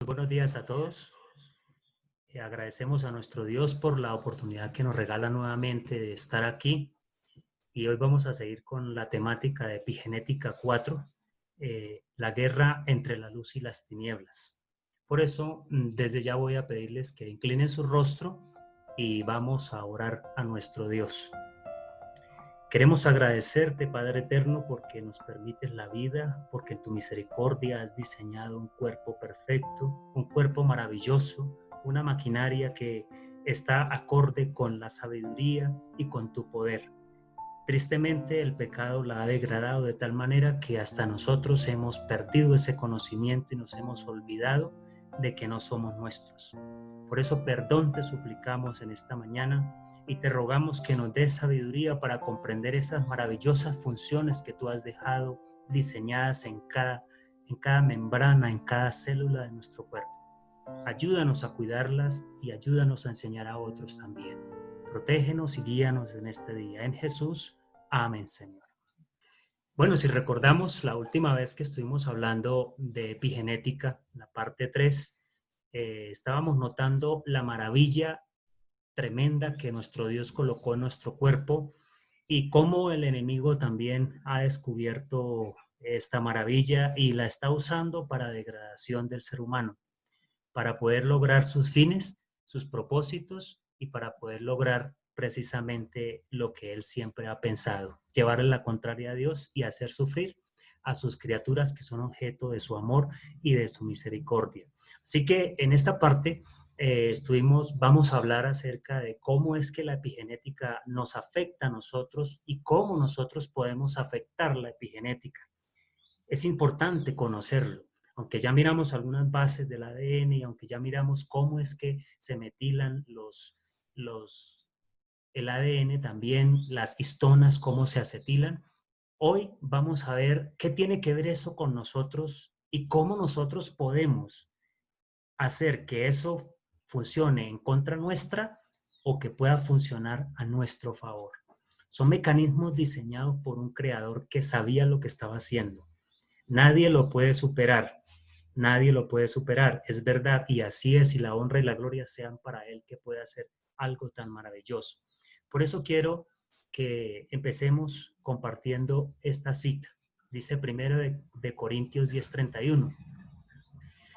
Buenos días a todos. Agradecemos a nuestro Dios por la oportunidad que nos regala nuevamente de estar aquí. Y hoy vamos a seguir con la temática de Epigenética 4, la guerra entre la luz y las tinieblas. Por eso, desde ya voy a pedirles que inclinen su rostro y vamos a orar a nuestro Dios. Queremos agradecerte, Padre Eterno, porque nos permites la vida, porque en tu misericordia has diseñado un cuerpo perfecto, un cuerpo maravilloso, una maquinaria que está acorde con la sabiduría y con tu poder. Tristemente, el pecado la ha degradado de tal manera que hasta nosotros hemos perdido ese conocimiento y nos hemos olvidado de que no somos nuestros. Por eso, perdón te suplicamos en esta mañana y te rogamos que nos des sabiduría para comprender esas maravillosas funciones que tú has dejado diseñadas en cada membrana, en cada célula de nuestro cuerpo. Ayúdanos a cuidarlas y ayúdanos a enseñar a otros también. Protégenos y guíanos en este día. En Jesús, amén, Señor. Bueno, si recordamos la última vez que estuvimos hablando de epigenética, la parte 3, estábamos notando la maravilla tremenda que nuestro Dios colocó en nuestro cuerpo y cómo el enemigo también ha descubierto esta maravilla y la está usando para degradación del ser humano, para poder lograr sus fines, sus propósitos y para poder lograr precisamente lo que él siempre ha pensado, llevarle la contraria a Dios y hacer sufrir a sus criaturas que son objeto de su amor y de su misericordia. Así que en esta parte vamos a hablar acerca de cómo es que la epigenética nos afecta a nosotros y cómo nosotros podemos afectar la epigenética. Es importante conocerlo, aunque ya miramos algunas bases del ADN y aunque ya miramos cómo es que se metilan el ADN, también las histonas, cómo se acetilan. Hoy vamos a ver qué tiene que ver eso con nosotros y cómo nosotros podemos hacer que eso funcione en contra nuestra o que pueda funcionar a nuestro favor. Son mecanismos diseñados por un creador que sabía lo que estaba haciendo. Nadie lo puede superar, nadie lo puede superar, es verdad, y así es, y la honra y la gloria sean para Él que puede hacer algo tan maravilloso. Por eso quiero que empecemos compartiendo esta cita. Dice primero de Corintios 10:31.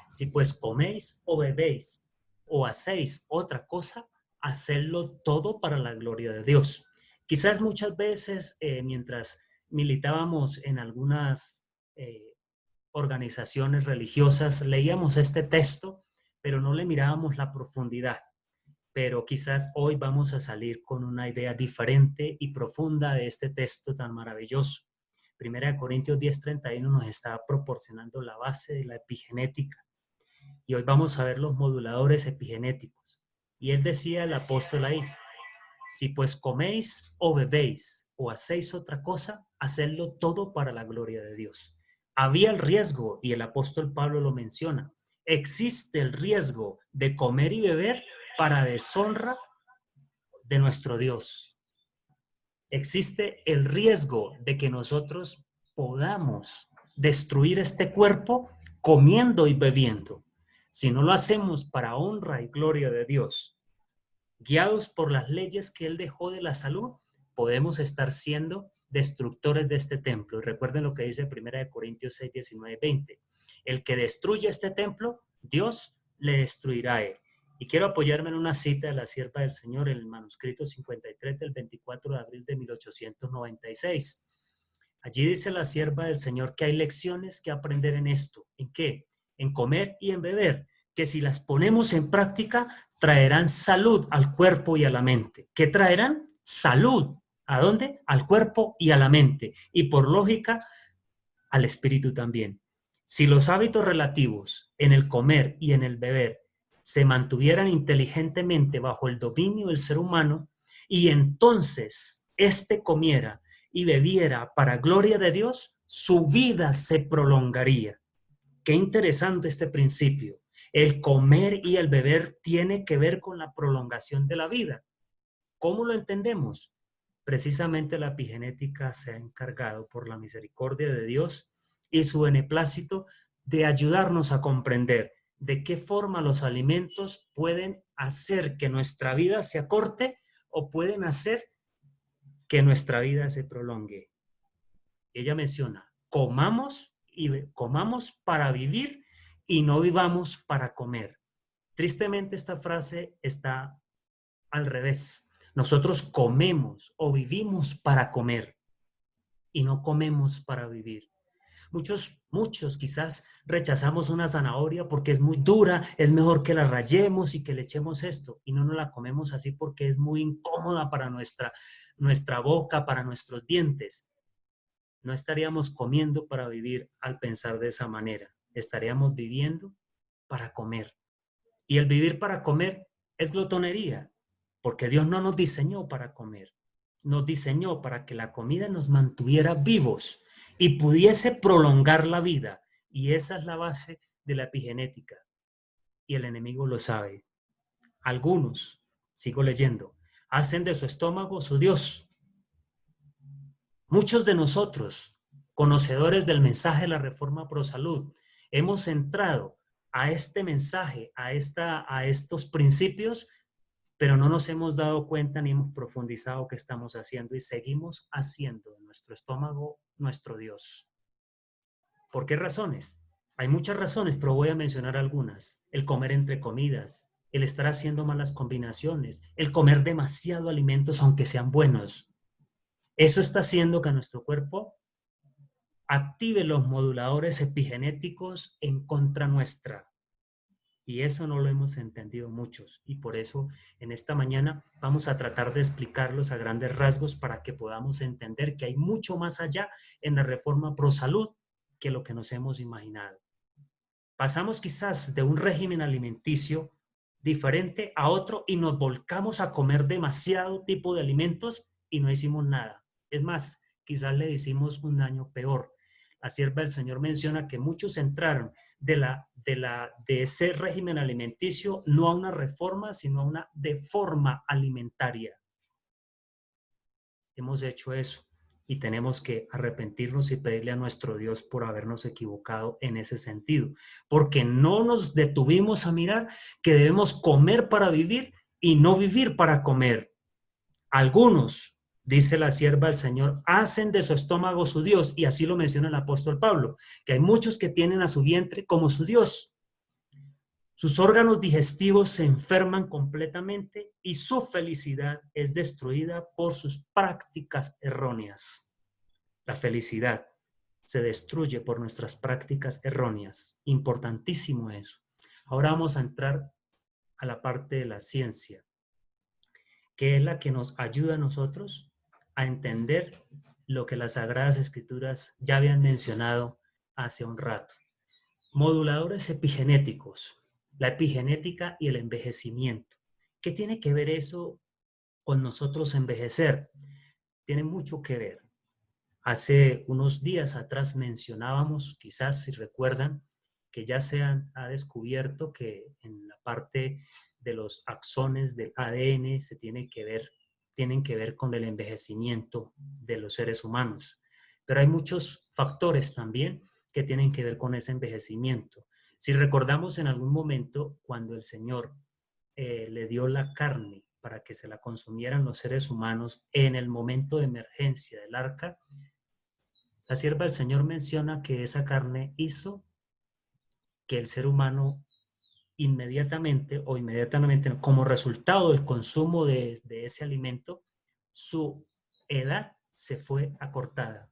Si pues coméis o bebéis o hacéis otra cosa, hacedlo todo para la gloria de Dios. Quizás muchas veces mientras militábamos en algunas organizaciones religiosas, leíamos este texto, pero no le mirábamos la profundidad. Pero quizás hoy vamos a salir con una idea diferente y profunda de este texto tan maravilloso. Primera de Corintios 10:31 nos está proporcionando la base de la epigenética y hoy vamos a ver los moduladores epigenéticos. Y él decía, el apóstol ahí, si pues coméis o bebéis o hacéis otra cosa, hacedlo todo para la gloria de Dios. Había el riesgo, y el apóstol Pablo lo menciona, existe el riesgo de comer y beber para deshonra de nuestro Dios. Existe el riesgo de que nosotros podamos destruir este cuerpo comiendo y bebiendo. Si no lo hacemos para honra y gloria de Dios, guiados por las leyes que Él dejó de la salud, podemos estar siendo destructores de este templo. Y recuerden lo que dice 1 Corintios 6, 19, 20. El que destruye este templo, Dios le destruirá a él. Y quiero apoyarme en una cita de la sierva del Señor en el manuscrito 53 del 24 de abril de 1896. Allí dice la sierva del Señor que hay lecciones que aprender en esto. ¿En qué? En comer y en beber, que si las ponemos en práctica, traerán salud al cuerpo y a la mente. ¿Qué traerán? Salud. ¿A dónde? Al cuerpo y a la mente. Y por lógica, al espíritu también. Si los hábitos relativos en el comer y en el beber se mantuvieran inteligentemente bajo el dominio del ser humano, y entonces éste comiera y bebiera para gloria de Dios, su vida se prolongaría. Qué interesante este principio. El comer y el beber tiene que ver con la prolongación de la vida. ¿Cómo lo entendemos? Precisamente la epigenética se ha encargado por la misericordia de Dios y su beneplácito de ayudarnos a comprender de qué forma los alimentos pueden hacer que nuestra vida se acorte o pueden hacer que nuestra vida se prolongue. Ella menciona, comamos para vivir y no vivamos para comer. Tristemente esta frase está al revés. Nosotros comemos o vivimos para comer y no comemos para vivir. Muchos quizás rechazamos una zanahoria porque es muy dura, es mejor que la rayemos y que le echemos esto, y no nos la comemos así porque es muy incómoda para nuestra boca, para nuestros dientes. No estaríamos comiendo para vivir al pensar de esa manera. Estaríamos viviendo para comer. Y el vivir para comer es glotonería, porque Dios no nos diseñó para comer. Nos diseñó para que la comida nos mantuviera vivos y pudiese prolongar la vida. Y esa es la base de la epigenética. Y el enemigo lo sabe. Algunos, sigo leyendo, hacen de su estómago su Dios. Muchos de nosotros, conocedores del mensaje de la Reforma Pro Salud, hemos entrado a este mensaje, a estos principios, pero no nos hemos dado cuenta ni hemos profundizado qué estamos haciendo y seguimos haciendo de nuestro estómago nuestro Dios. ¿Por qué razones? Hay muchas razones, pero voy a mencionar algunas. El comer entre comidas, el estar haciendo malas combinaciones, el comer demasiado alimentos aunque sean buenos. Eso está haciendo que nuestro cuerpo active los moduladores epigenéticos en contra nuestra. Y eso no lo hemos entendido muchos. Y por eso en esta mañana vamos a tratar de explicarlos a grandes rasgos para que podamos entender que hay mucho más allá en la Reforma Pro Salud que lo que nos hemos imaginado. Pasamos quizás de un régimen alimenticio diferente a otro y nos volcamos a comer demasiado tipo de alimentos y no hicimos nada. Es más, quizás le hicimos un daño peor. La sierva del Señor menciona que muchos entraron de ese régimen alimenticio no a una reforma, sino a una deforma alimentaria. Hemos hecho eso y tenemos que arrepentirnos y pedirle a nuestro Dios por habernos equivocado en ese sentido, porque no nos detuvimos a mirar que debemos comer para vivir y no vivir para comer. Algunos, dice la sierva del Señor, hacen de su estómago su Dios, y así lo menciona el apóstol Pablo, que hay muchos que tienen a su vientre como su Dios. Sus órganos digestivos se enferman completamente y su felicidad es destruida por sus prácticas erróneas. La felicidad se destruye por nuestras prácticas erróneas. Importantísimo eso. Ahora vamos a entrar a la parte de la ciencia, que es la que nos ayuda a nosotros a entender lo que las Sagradas Escrituras ya habían mencionado hace un rato. Moduladores epigenéticos, la epigenética y el envejecimiento. ¿Qué tiene que ver eso con nosotros envejecer? Tiene mucho que ver. Hace unos días atrás mencionábamos, quizás si recuerdan, que ya ha descubierto que en la parte de los axones del ADN tienen que ver con el envejecimiento de los seres humanos. Pero hay muchos factores también que tienen que ver con ese envejecimiento. Si recordamos en algún momento cuando el Señor le dio la carne para que se la consumieran los seres humanos en el momento de emergencia del arca, la sierva del Señor menciona que esa carne hizo que el ser humano inmediatamente como resultado del consumo de ese alimento, su edad se fue acortada.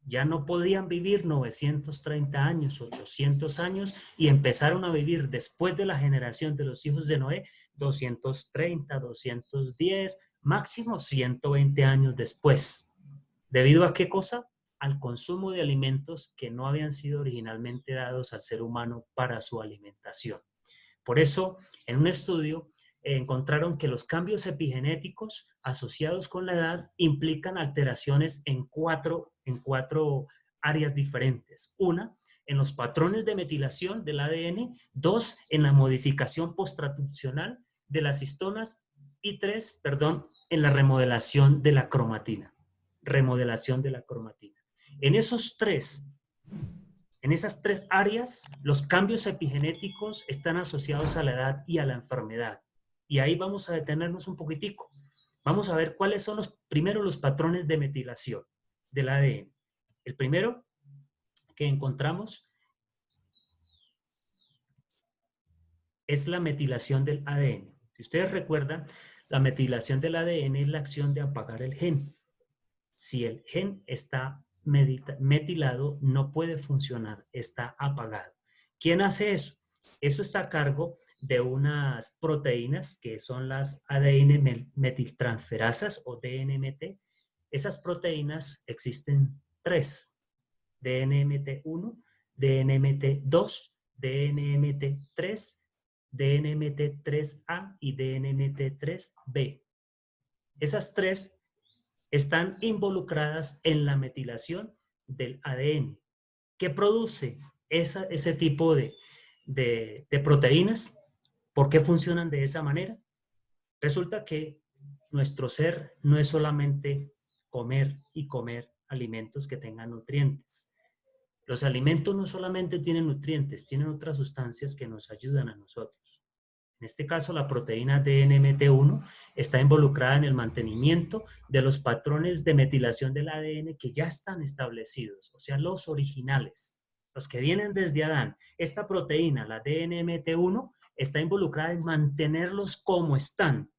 Ya no podían vivir 930 años, 800 años, y empezaron a vivir después de la generación de los hijos de Noé 230, 210, máximo 120 años después. ¿Debido a qué cosa? Al consumo de alimentos que no habían sido originalmente dados al ser humano para su alimentación. Por eso, en un estudio encontraron que los cambios epigenéticos asociados con la edad implican alteraciones en cuatro áreas diferentes. Una, en los patrones de metilación del ADN. Dos, en la modificación posttranscripcional de las histonas. Y tres, en la remodelación de la cromatina. En En esas tres áreas, los cambios epigenéticos están asociados a la edad y a la enfermedad. Y ahí vamos a detenernos un poquitico. Vamos a ver cuáles son primero los patrones de metilación del ADN. El primero que encontramos es la metilación del ADN. Si ustedes recuerdan, la metilación del ADN es la acción de apagar el gen. Si el gen está metilado, no puede funcionar, está apagado. ¿Quién hace eso? Eso está a cargo de unas proteínas que son las ADN metiltransferasas o DNMT. Esas proteínas existen tres: DNMT1, DNMT2, DNMT3, DNMT3A y DNMT3B. Esas tres están involucradas en la metilación del ADN. ¿Qué produce ese tipo de proteínas? ¿Por qué funcionan de esa manera? Resulta que nuestro ser no es solamente comer y comer alimentos que tengan nutrientes. Los alimentos no solamente tienen nutrientes, tienen otras sustancias que nos ayudan a nosotros. En este caso, la proteína DNMT1 está involucrada en el mantenimiento de los patrones de metilación del ADN que ya están establecidos, o sea, los originales, los que vienen desde Adán. Esta proteína, la DNMT1, está involucrada en mantenerlos como están.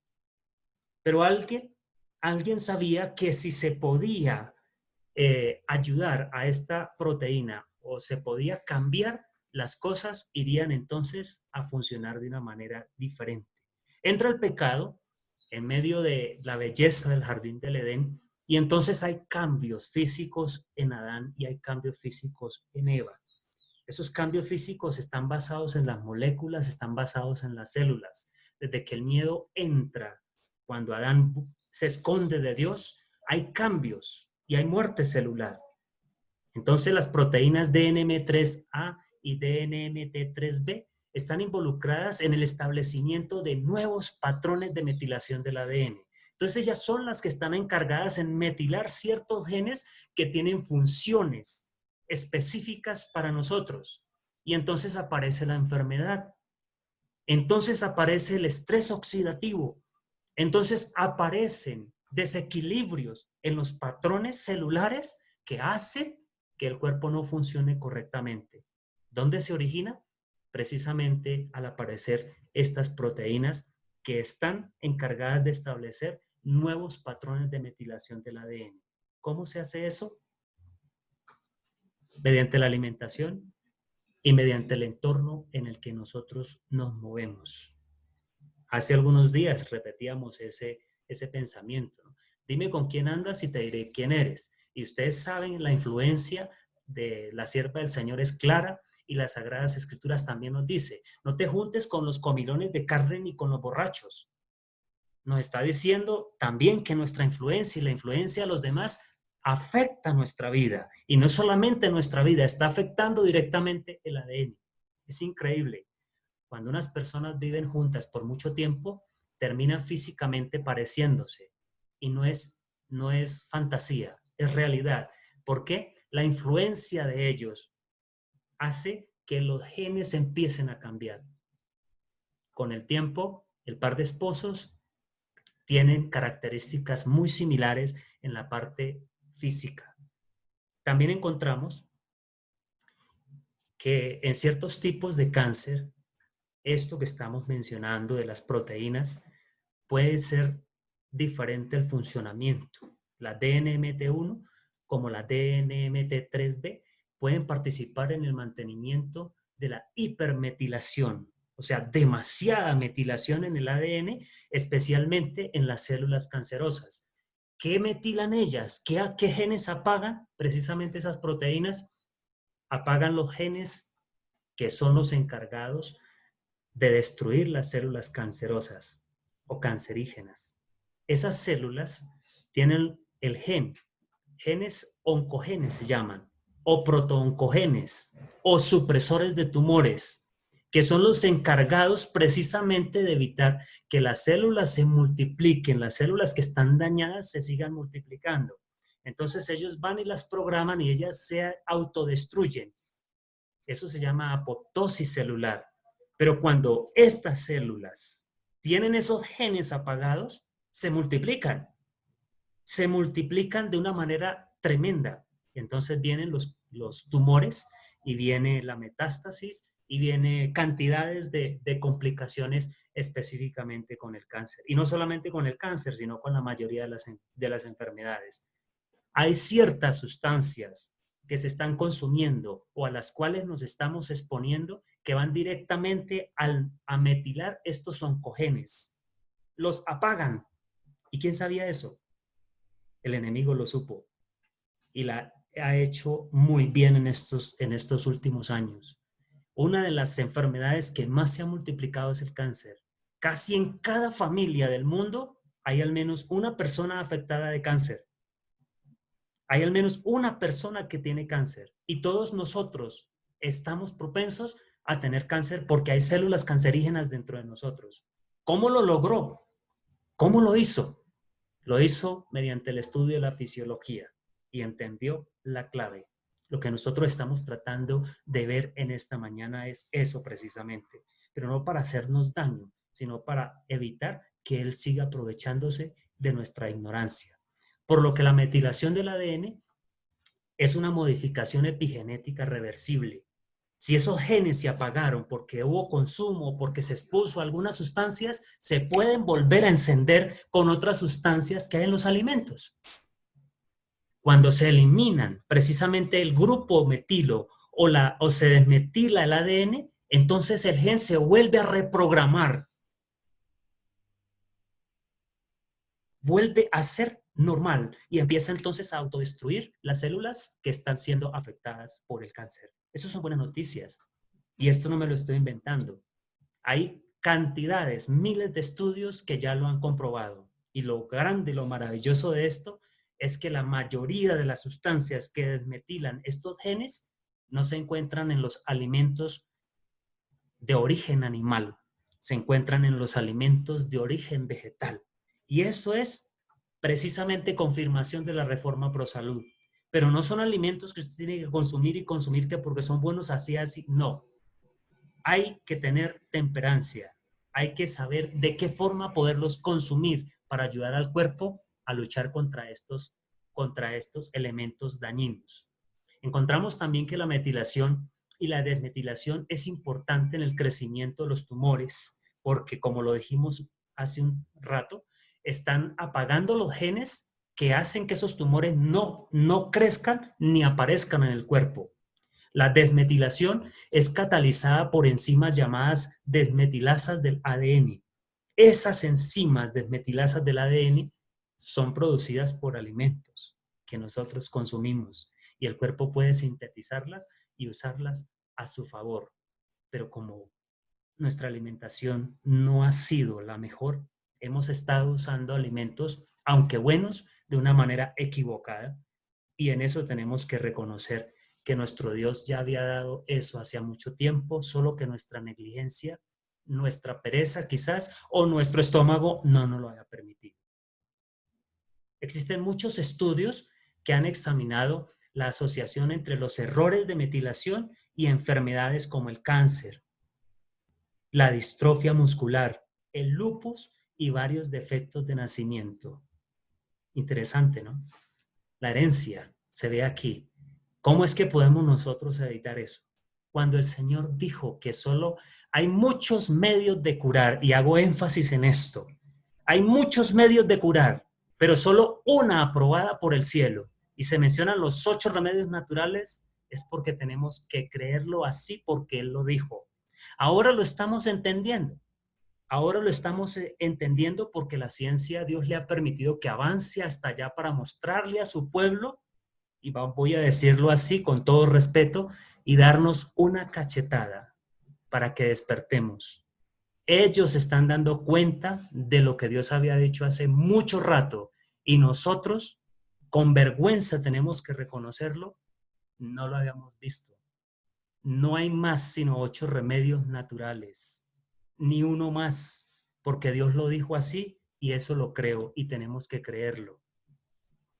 Pero alguien sabía que si se podía ayudar a esta proteína o se podía cambiar, las cosas irían entonces a funcionar de una manera diferente. Entra el pecado en medio de la belleza del jardín del Edén y entonces hay cambios físicos en Adán y hay cambios físicos en Eva. Esos cambios físicos están basados en las moléculas, están basados en las células. Desde que el miedo entra, cuando Adán se esconde de Dios, hay cambios y hay muerte celular. Entonces las proteínas DNM3A y DNMT3B están involucradas en el establecimiento de nuevos patrones de metilación del ADN. Entonces ellas son las que están encargadas en metilar ciertos genes que tienen funciones específicas para nosotros. Y entonces aparece la enfermedad. Entonces aparece el estrés oxidativo. Entonces aparecen desequilibrios en los patrones celulares que hacen que el cuerpo no funcione correctamente. ¿Dónde se origina? Precisamente al aparecer estas proteínas que están encargadas de establecer nuevos patrones de metilación del ADN. ¿Cómo se hace eso? Mediante la alimentación y mediante el entorno en el que nosotros nos movemos. Hace algunos días repetíamos ese pensamiento, ¿no? Dime con quién andas y te diré quién eres. Y ustedes saben, la influencia de la sierva del Señor es clara y las Sagradas Escrituras también nos dice, no te juntes con los comilones de carne ni con los borrachos. Nos está diciendo también que nuestra influencia y la influencia de los demás afecta nuestra vida. Y no solamente nuestra vida, está afectando directamente el ADN. Es increíble. Cuando unas personas viven juntas por mucho tiempo, terminan físicamente pareciéndose. Y no es fantasía, es realidad. ¿Por qué? La influencia de ellos hace que los genes empiecen a cambiar. Con el tiempo, el par de esposos tienen características muy similares en la parte física. También encontramos que en ciertos tipos de cáncer, esto que estamos mencionando de las proteínas puede ser diferente el funcionamiento. La DNMT1 como la DNMT3B pueden participar en el mantenimiento de la hipermetilación, o sea, demasiada metilación en el ADN, especialmente en las células cancerosas. ¿Qué metilan ellas? ¿Qué genes apagan? Precisamente esas proteínas apagan los genes que son los encargados de destruir las células cancerosas o cancerígenas. Esas células tienen el genes oncogenes se llaman, o protooncogenes, o supresores de tumores, que son los encargados precisamente de evitar que las células se multipliquen, las células que están dañadas se sigan multiplicando. Entonces ellos van y las programan y ellas se autodestruyen. Eso se llama apoptosis celular. Pero cuando estas células tienen esos genes apagados, se multiplican de una manera tremenda. Entonces vienen los tumores y viene la metástasis y viene cantidades de complicaciones específicamente con el cáncer. Y no solamente con el cáncer, sino con la mayoría de las enfermedades. Hay ciertas sustancias que se están consumiendo o a las cuales nos estamos exponiendo que van directamente a metilar estos oncogenes. Los apagan. ¿Y quién sabía eso? El enemigo lo supo y la ha hecho muy bien en estos últimos años. Una de las enfermedades que más se ha multiplicado es el cáncer. Casi en cada familia del mundo hay al menos una persona afectada de cáncer. Hay al menos una persona que tiene cáncer y todos nosotros estamos propensos a tener cáncer porque hay células cancerígenas dentro de nosotros. ¿Cómo lo logró? ¿Cómo lo hizo? Lo hizo mediante el estudio de la fisiología y entendió la clave. Lo que nosotros estamos tratando de ver en esta mañana es eso precisamente, pero no para hacernos daño, sino para evitar que él siga aprovechándose de nuestra ignorancia. Por lo que la metilación del ADN es una modificación epigenética reversible. Si esos genes se apagaron porque hubo consumo, porque se expuso a algunas sustancias, se pueden volver a encender con otras sustancias que hay en los alimentos. Cuando se eliminan precisamente el grupo metilo o se desmetila el ADN, entonces el gen se vuelve a reprogramar. Vuelve a ser normal y empieza entonces a autodestruir las células que están siendo afectadas por el cáncer. Esas son buenas noticias. Y esto no me lo estoy inventando. Hay cantidades, miles de estudios que ya lo han comprobado. Y lo grande, lo maravilloso de esto es que la mayoría de las sustancias que desmetilan estos genes no se encuentran en los alimentos de origen animal, se encuentran en los alimentos de origen vegetal. Y eso es precisamente confirmación de la reforma ProSalud. Pero no son alimentos que usted tiene que consumir y consumir que porque son buenos así, así. No. Hay que tener temperancia. Hay que saber de qué forma poderlos consumir para ayudar al cuerpo a luchar contra estos elementos dañinos. Encontramos también que la metilación y la desmetilación es importante en el crecimiento de los tumores, porque como lo dijimos hace un rato, están apagando los genes que hacen que esos tumores no crezcan ni aparezcan en el cuerpo. La desmetilación es catalizada por enzimas llamadas desmetilasas del ADN. Esas enzimas desmetilasas del ADN son producidas por alimentos que nosotros consumimos y el cuerpo puede sintetizarlas y usarlas a su favor. Pero como nuestra alimentación no ha sido la mejor, hemos estado usando alimentos, aunque buenos, de una manera equivocada y en eso tenemos que reconocer que nuestro Dios ya había dado eso hace mucho tiempo, solo que nuestra negligencia, nuestra pereza quizás, o nuestro estómago no nos lo haya permitido. Existen muchos estudios que han examinado la asociación entre los errores de metilación y enfermedades como el cáncer, la distrofia muscular, el lupus y varios defectos de nacimiento. Interesante, ¿no? La herencia se ve aquí. ¿Cómo es que podemos nosotros evitar eso? Cuando el Señor dijo que solo hay muchos medios de curar, y hago énfasis en esto, hay muchos medios de curar, pero solo una aprobada por el cielo. Y se mencionan los 8 remedios naturales, es porque tenemos que creerlo así porque Él lo dijo. Ahora lo estamos entendiendo. Ahora lo estamos entendiendo porque la ciencia, Dios le ha permitido que avance hasta allá para mostrarle a su pueblo, y voy a decirlo así con todo respeto, y darnos una cachetada para que despertemos. Ellos están dando cuenta de lo que Dios había dicho hace mucho rato y nosotros, con vergüenza tenemos que reconocerlo, no lo habíamos visto. No hay más sino 8 remedios naturales, ni uno más, porque Dios lo dijo así y eso lo creo y tenemos que creerlo.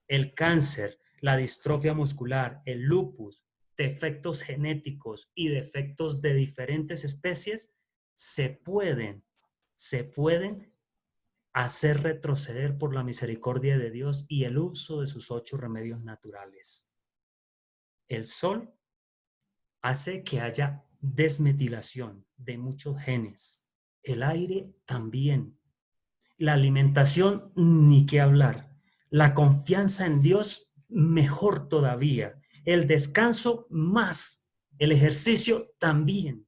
El cáncer, la distrofia muscular, el lupus, defectos genéticos y defectos de diferentes especies se pueden hacer retroceder por la misericordia de Dios y el uso de sus 8 remedios naturales. El sol hace que haya desmetilación de muchos genes. El aire también. La alimentación, ni qué hablar. La confianza en Dios, mejor todavía. El descanso, más. El ejercicio, también.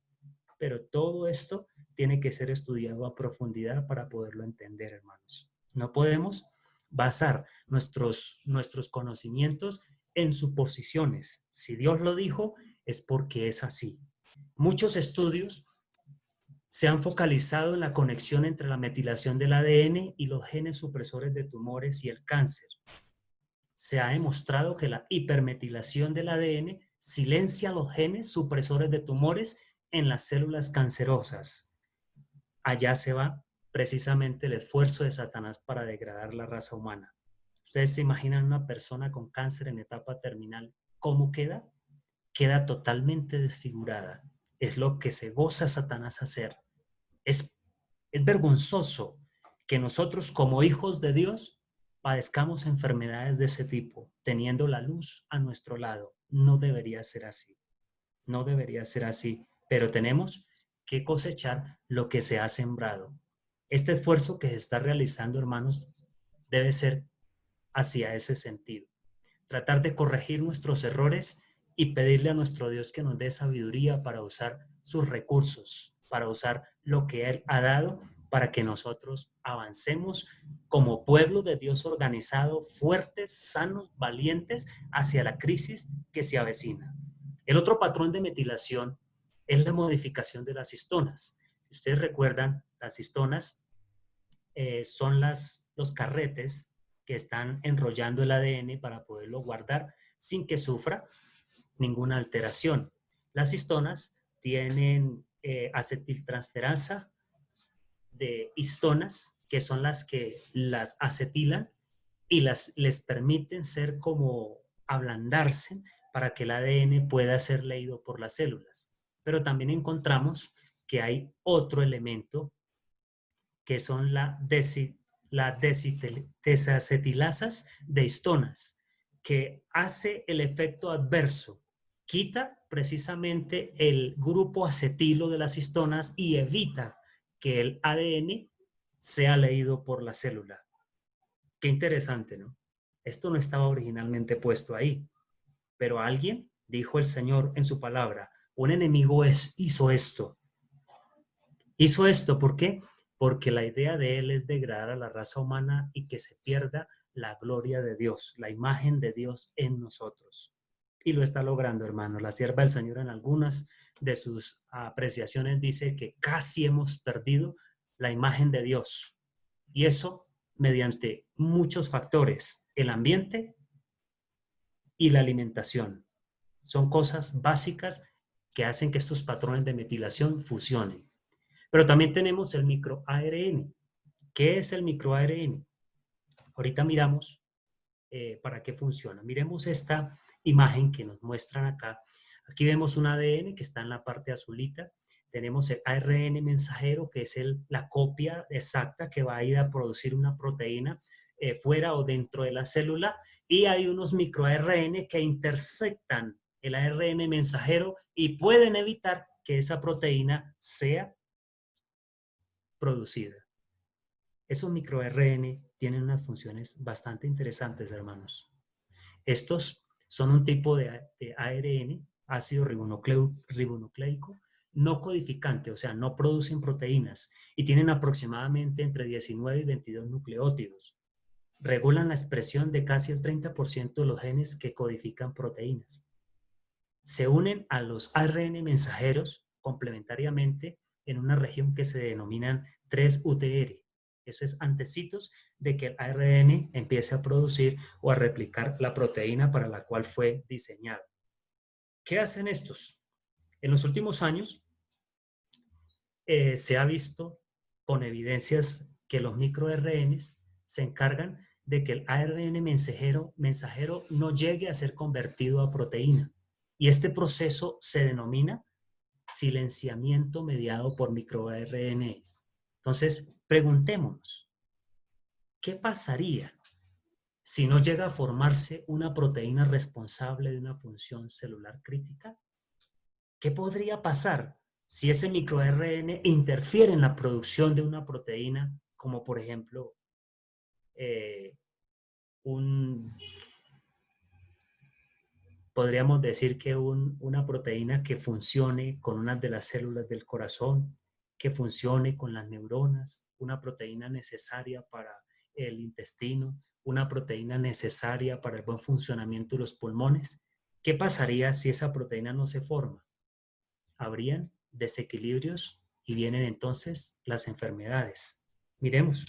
Pero todo esto tiene que ser estudiado a profundidad para poderlo entender, hermanos. No podemos basar nuestros conocimientos en suposiciones. Si Dios lo dijo, es porque es así. Muchos estudios se han focalizado en la conexión entre la metilación del ADN y los genes supresores de tumores y el cáncer. Se ha demostrado que la hipermetilación del ADN silencia los genes supresores de tumores en las células cancerosas. Allá se va precisamente el esfuerzo de Satanás para degradar la raza humana. ¿Ustedes se imaginan una persona con cáncer en etapa terminal? ¿Cómo queda? Queda totalmente desfigurada. Es lo que se goza Satanás hacer. Es vergonzoso que nosotros como hijos de Dios padezcamos enfermedades de ese tipo, teniendo la luz a nuestro lado. No debería ser así. No debería ser así, pero tenemos que cosechar lo que se ha sembrado. Este esfuerzo que se está realizando, hermanos, debe ser hacia ese sentido. Tratar de corregir nuestros errores y pedirle a nuestro Dios que nos dé sabiduría para usar sus recursos, para usar lo que Él ha dado, para que nosotros avancemos como pueblo de Dios organizado, fuertes, sanos, valientes, hacia la crisis que se avecina. El otro patrón de metilación es la modificación de las histonas. Si ustedes recuerdan, las histonas son los carretes que están enrollando el ADN para poderlo guardar sin que sufra ninguna alteración. Las histonas tienen acetiltransferasa de histonas, que son las que las acetilan y les permiten ser como ablandarse para que el ADN pueda ser leído por las células. Pero también encontramos que hay otro elemento que son desacetilasas de histonas, que hace el efecto adverso, quita precisamente el grupo acetilo de las histonas y evita que el ADN sea leído por la célula. Qué interesante, ¿no? Esto no estaba originalmente puesto ahí, pero alguien, dijo el Señor en su palabra, un enemigo hizo esto. Hizo esto, ¿por qué? Porque la idea de él es degradar a la raza humana y que se pierda la gloria de Dios, la imagen de Dios en nosotros. Y lo está logrando, hermano. La sierva del Señor en algunas de sus apreciaciones dice que casi hemos perdido la imagen de Dios. Y eso mediante muchos factores, el ambiente y la alimentación. Son cosas básicas que hacen que estos patrones de metilación fusionen. Pero también tenemos el microARN. ¿Qué es el microARN? Ahorita miramos para qué funciona. Miremos esta imagen que nos muestran acá. Aquí vemos un ADN que está en la parte azulita. Tenemos el ARN mensajero, que es la copia exacta que va a ir a producir una proteína fuera o dentro de la célula. Y hay unos microARN que interceptan el ARN mensajero y pueden evitar que esa proteína sea producida. Esos microRN tienen unas funciones bastante interesantes, hermanos. Estos son un tipo de ARN, ácido ribonucleico, no codificante, o sea, no producen proteínas y tienen aproximadamente entre 19 y 22 nucleótidos. Regulan la expresión de casi el 30% de los genes que codifican proteínas. Se unen a los ARN mensajeros complementariamente en una región que se denominan 3-UTR. Eso es antecitos de que el ARN empiece a producir o a replicar la proteína para la cual fue diseñado. ¿Qué hacen estos? En los últimos años se ha visto con evidencias que los microRNs se encargan de que el ARN mensajero no llegue a ser convertido a proteína Y este proceso se denomina silenciamiento mediado por microRNAs. Entonces, preguntémonos, ¿qué pasaría si no llega a formarse una proteína responsable de una función celular crítica? ¿Qué podría pasar si ese microRNA interfiere en la producción de una proteína, como por ejemplo eh, un, podríamos decir que una proteína que funcione con una de las células del corazón, que funcione con las neuronas, una proteína necesaria para el intestino, una proteína necesaria para el buen funcionamiento de los pulmones? ¿Qué pasaría si esa proteína no se forma? Habrían desequilibrios y vienen entonces las enfermedades. Miremos,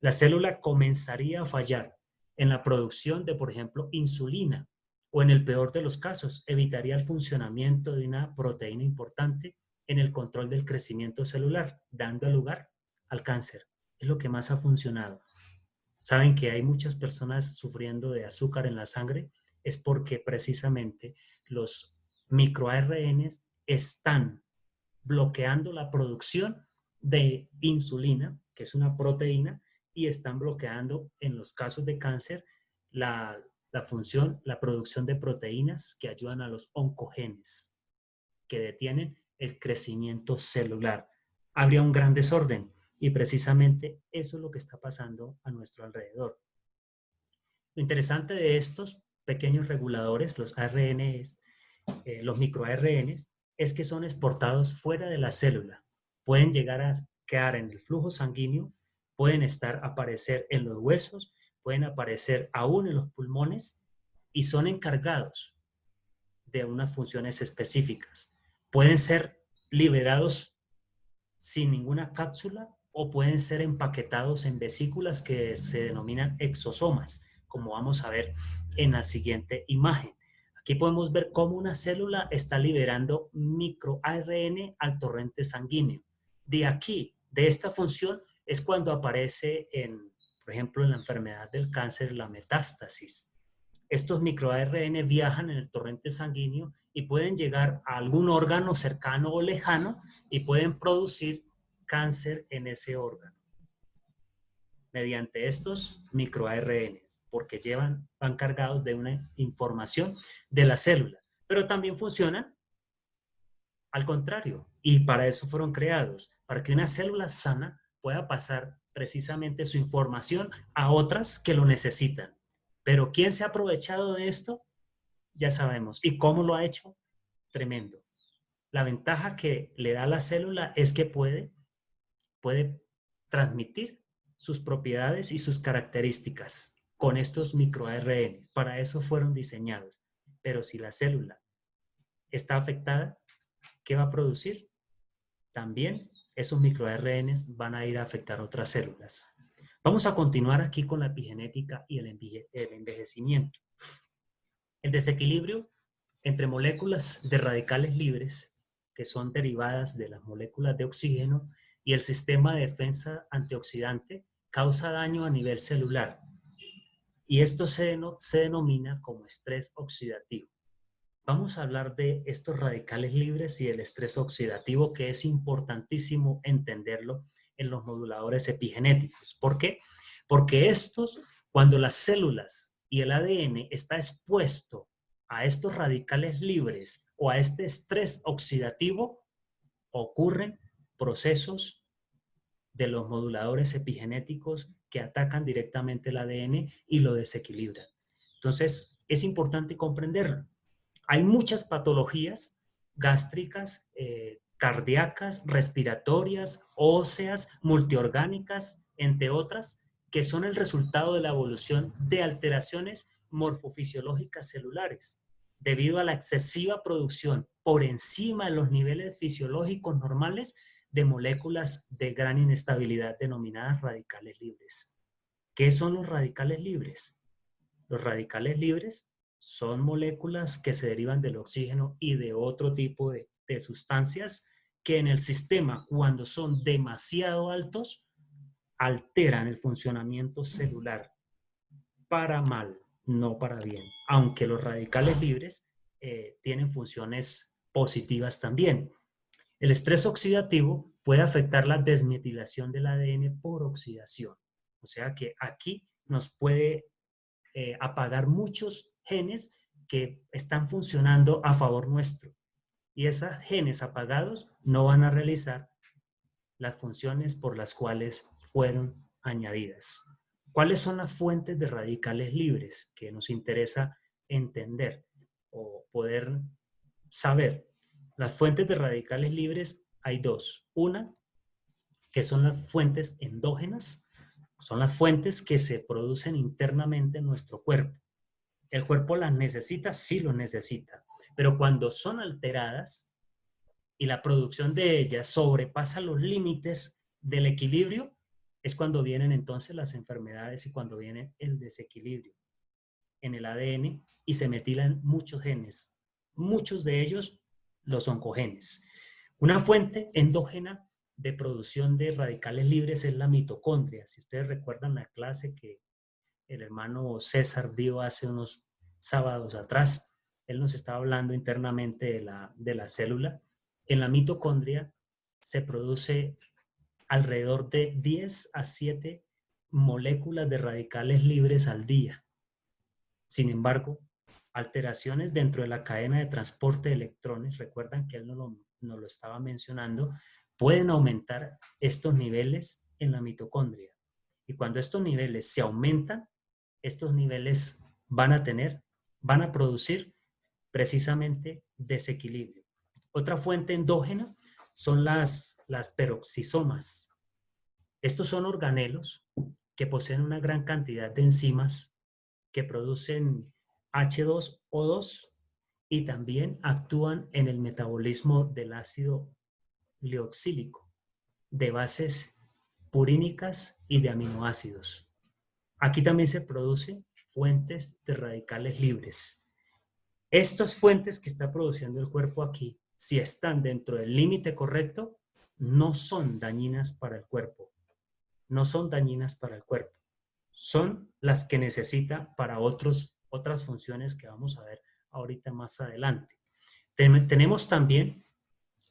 la célula comenzaría a fallar en la producción de, por ejemplo, insulina, o en el peor de los casos, evitaría el funcionamiento de una proteína importante en el control del crecimiento celular, dando lugar al cáncer. Es lo que más ha funcionado. Saben que hay muchas personas sufriendo de azúcar en la sangre, es porque precisamente los microARNs están bloqueando la producción de insulina, que es una proteína, y están bloqueando en los casos de cáncer la función, la producción de proteínas que ayudan a los oncogenes, que detienen el crecimiento celular. Habría un gran desorden y precisamente eso es lo que está pasando a nuestro alrededor. Lo interesante de estos pequeños reguladores, los ARNs, los microARNs, es que son exportados fuera de la célula. Pueden llegar a quedar en el flujo sanguíneo, pueden aparecer en los huesos, pueden aparecer aún en los pulmones y son encargados de unas funciones específicas. Pueden ser liberados sin ninguna cápsula o pueden ser empaquetados en vesículas que se denominan exosomas, como vamos a ver en la siguiente imagen. Aquí podemos ver cómo una célula está liberando microARN al torrente sanguíneo. De aquí, de esta función, es cuando aparece, por ejemplo, en la enfermedad del cáncer, la metástasis. Estos microARN viajan en el torrente sanguíneo y pueden llegar a algún órgano cercano o lejano y pueden producir cáncer en ese órgano mediante estos microARNs, porque van cargados de una información de la célula, pero también funcionan al contrario, y para eso fueron creados, para que una célula sana pueda pasar precisamente su información a otras que lo necesitan. Pero ¿quién se ha aprovechado de esto? Ya sabemos. ¿Y cómo lo ha hecho? Tremendo. La ventaja que le da a la célula es que puede transmitir sus propiedades y sus características con estos microARN. Para eso fueron diseñados. Pero si la célula está afectada, ¿qué va a producir? También esos microARNs van a ir a afectar otras células. Vamos a continuar aquí con la epigenética y el envejecimiento. El desequilibrio entre moléculas de radicales libres, que son derivadas de las moléculas de oxígeno, y el sistema de defensa antioxidante, causa daño a nivel celular. Y esto se denomina como estrés oxidativo. Vamos a hablar de estos radicales libres y el estrés oxidativo, que es importantísimo entenderlo en los moduladores epigenéticos. ¿Por qué? Porque estos, cuando las células y el ADN está expuesto a estos radicales libres o a este estrés oxidativo, ocurren procesos de los moduladores epigenéticos que atacan directamente el ADN y lo desequilibran. Entonces, es importante comprenderlo. Hay muchas patologías gástricas, cardíacas, respiratorias, óseas, multiorgánicas, entre otras, que son el resultado de la evolución de alteraciones morfofisiológicas celulares, debido a la excesiva producción por encima de los niveles fisiológicos normales de moléculas de gran inestabilidad denominadas radicales libres. ¿Qué son los radicales libres? Los radicales libres son moléculas que se derivan del oxígeno y de otro tipo de sustancias que en el sistema, cuando son demasiado altos, alteran el funcionamiento celular para mal, no para bien. Aunque los radicales libres tienen funciones positivas también. El estrés oxidativo puede afectar la desmetilación del ADN por oxidación. O sea que aquí nos puede apagar muchos genes que están funcionando a favor nuestro. Y esos genes apagados no van a realizar las funciones por las cuales fueron añadidas. ¿Cuáles son las fuentes de radicales libres que nos interesa entender o poder saber? Las fuentes de radicales libres hay dos. Una, que son las fuentes endógenas, son las fuentes que se producen internamente en nuestro cuerpo. ¿El cuerpo las necesita? Sí lo necesita, pero cuando son alteradas y la producción de ellas sobrepasa los límites del equilibrio, es cuando vienen entonces las enfermedades y cuando viene el desequilibrio en el ADN y se metilan muchos genes. Muchos de ellos los oncogenes. Una fuente endógena de producción de radicales libres es la mitocondria. Si ustedes recuerdan la clase que el hermano César dio hace unos sábados atrás, él nos estaba hablando internamente de la célula. En la mitocondria se produce alrededor de 10 a 7 moléculas de radicales libres al día. Sin embargo, alteraciones dentro de la cadena de transporte de electrones, recuerdan que él nos lo estaba mencionando, pueden aumentar estos niveles en la mitocondria. Y cuando estos niveles se aumentan, estos niveles van a producir precisamente desequilibrio. Otra fuente endógena son las peroxisomas. Estos son organelos que poseen una gran cantidad de enzimas que producen H2O2 y también actúan en el metabolismo del ácido glioxílico, de bases purínicas y de aminoácidos. Aquí también se producen fuentes de radicales libres. Estas fuentes que está produciendo el cuerpo aquí, si están dentro del límite correcto, no son dañinas para el cuerpo. No son dañinas para el cuerpo. Son las que necesita para otras funciones que vamos a ver ahorita más adelante. Tenemos también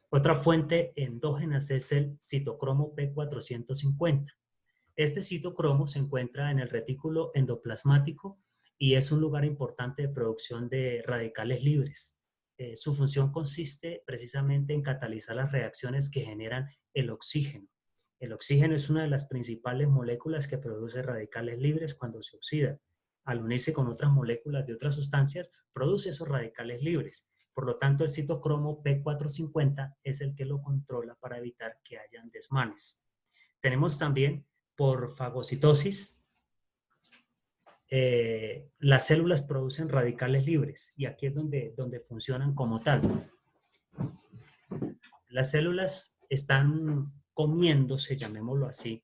otra fuente endógena, es el citocromo P450. Este citocromo se encuentra en el retículo endoplasmático y es un lugar importante de producción de radicales libres. Su función consiste precisamente en catalizar las reacciones que generan el oxígeno. El oxígeno es una de las principales moléculas que produce radicales libres cuando se oxida. Al unirse con otras moléculas de otras sustancias, produce esos radicales libres. Por lo tanto, el citocromo P450 es el que lo controla para evitar que hayan desmanes. Tenemos también, por fagocitosis, las células producen radicales libres y aquí es donde funcionan como tal. Las células están comiéndose, llamémoslo así,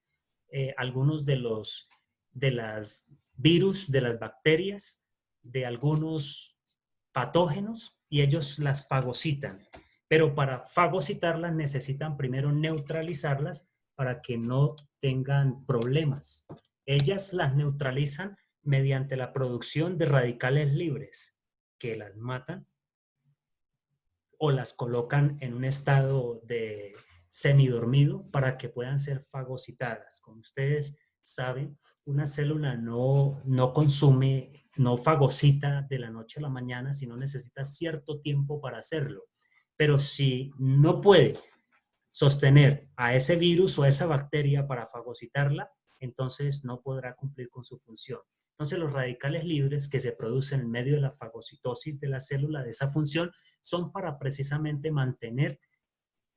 algunos de las virus, de las bacterias, de algunos patógenos y ellos las fagocitan. Pero para fagocitarlas necesitan primero neutralizarlas para que no tengan problemas. Ellas las neutralizan mediante la producción de radicales libres que las matan o las colocan en un estado de semidormido para que puedan ser fagocitadas. Como ustedes saben, una célula no consume, no fagocita de la noche a la mañana, sino necesita cierto tiempo para hacerlo. Pero si no puede sostener a ese virus o a esa bacteria para fagocitarla, entonces no podrá cumplir con su función. Entonces los radicales libres que se producen en medio de la fagocitosis de la célula de esa función son para precisamente mantener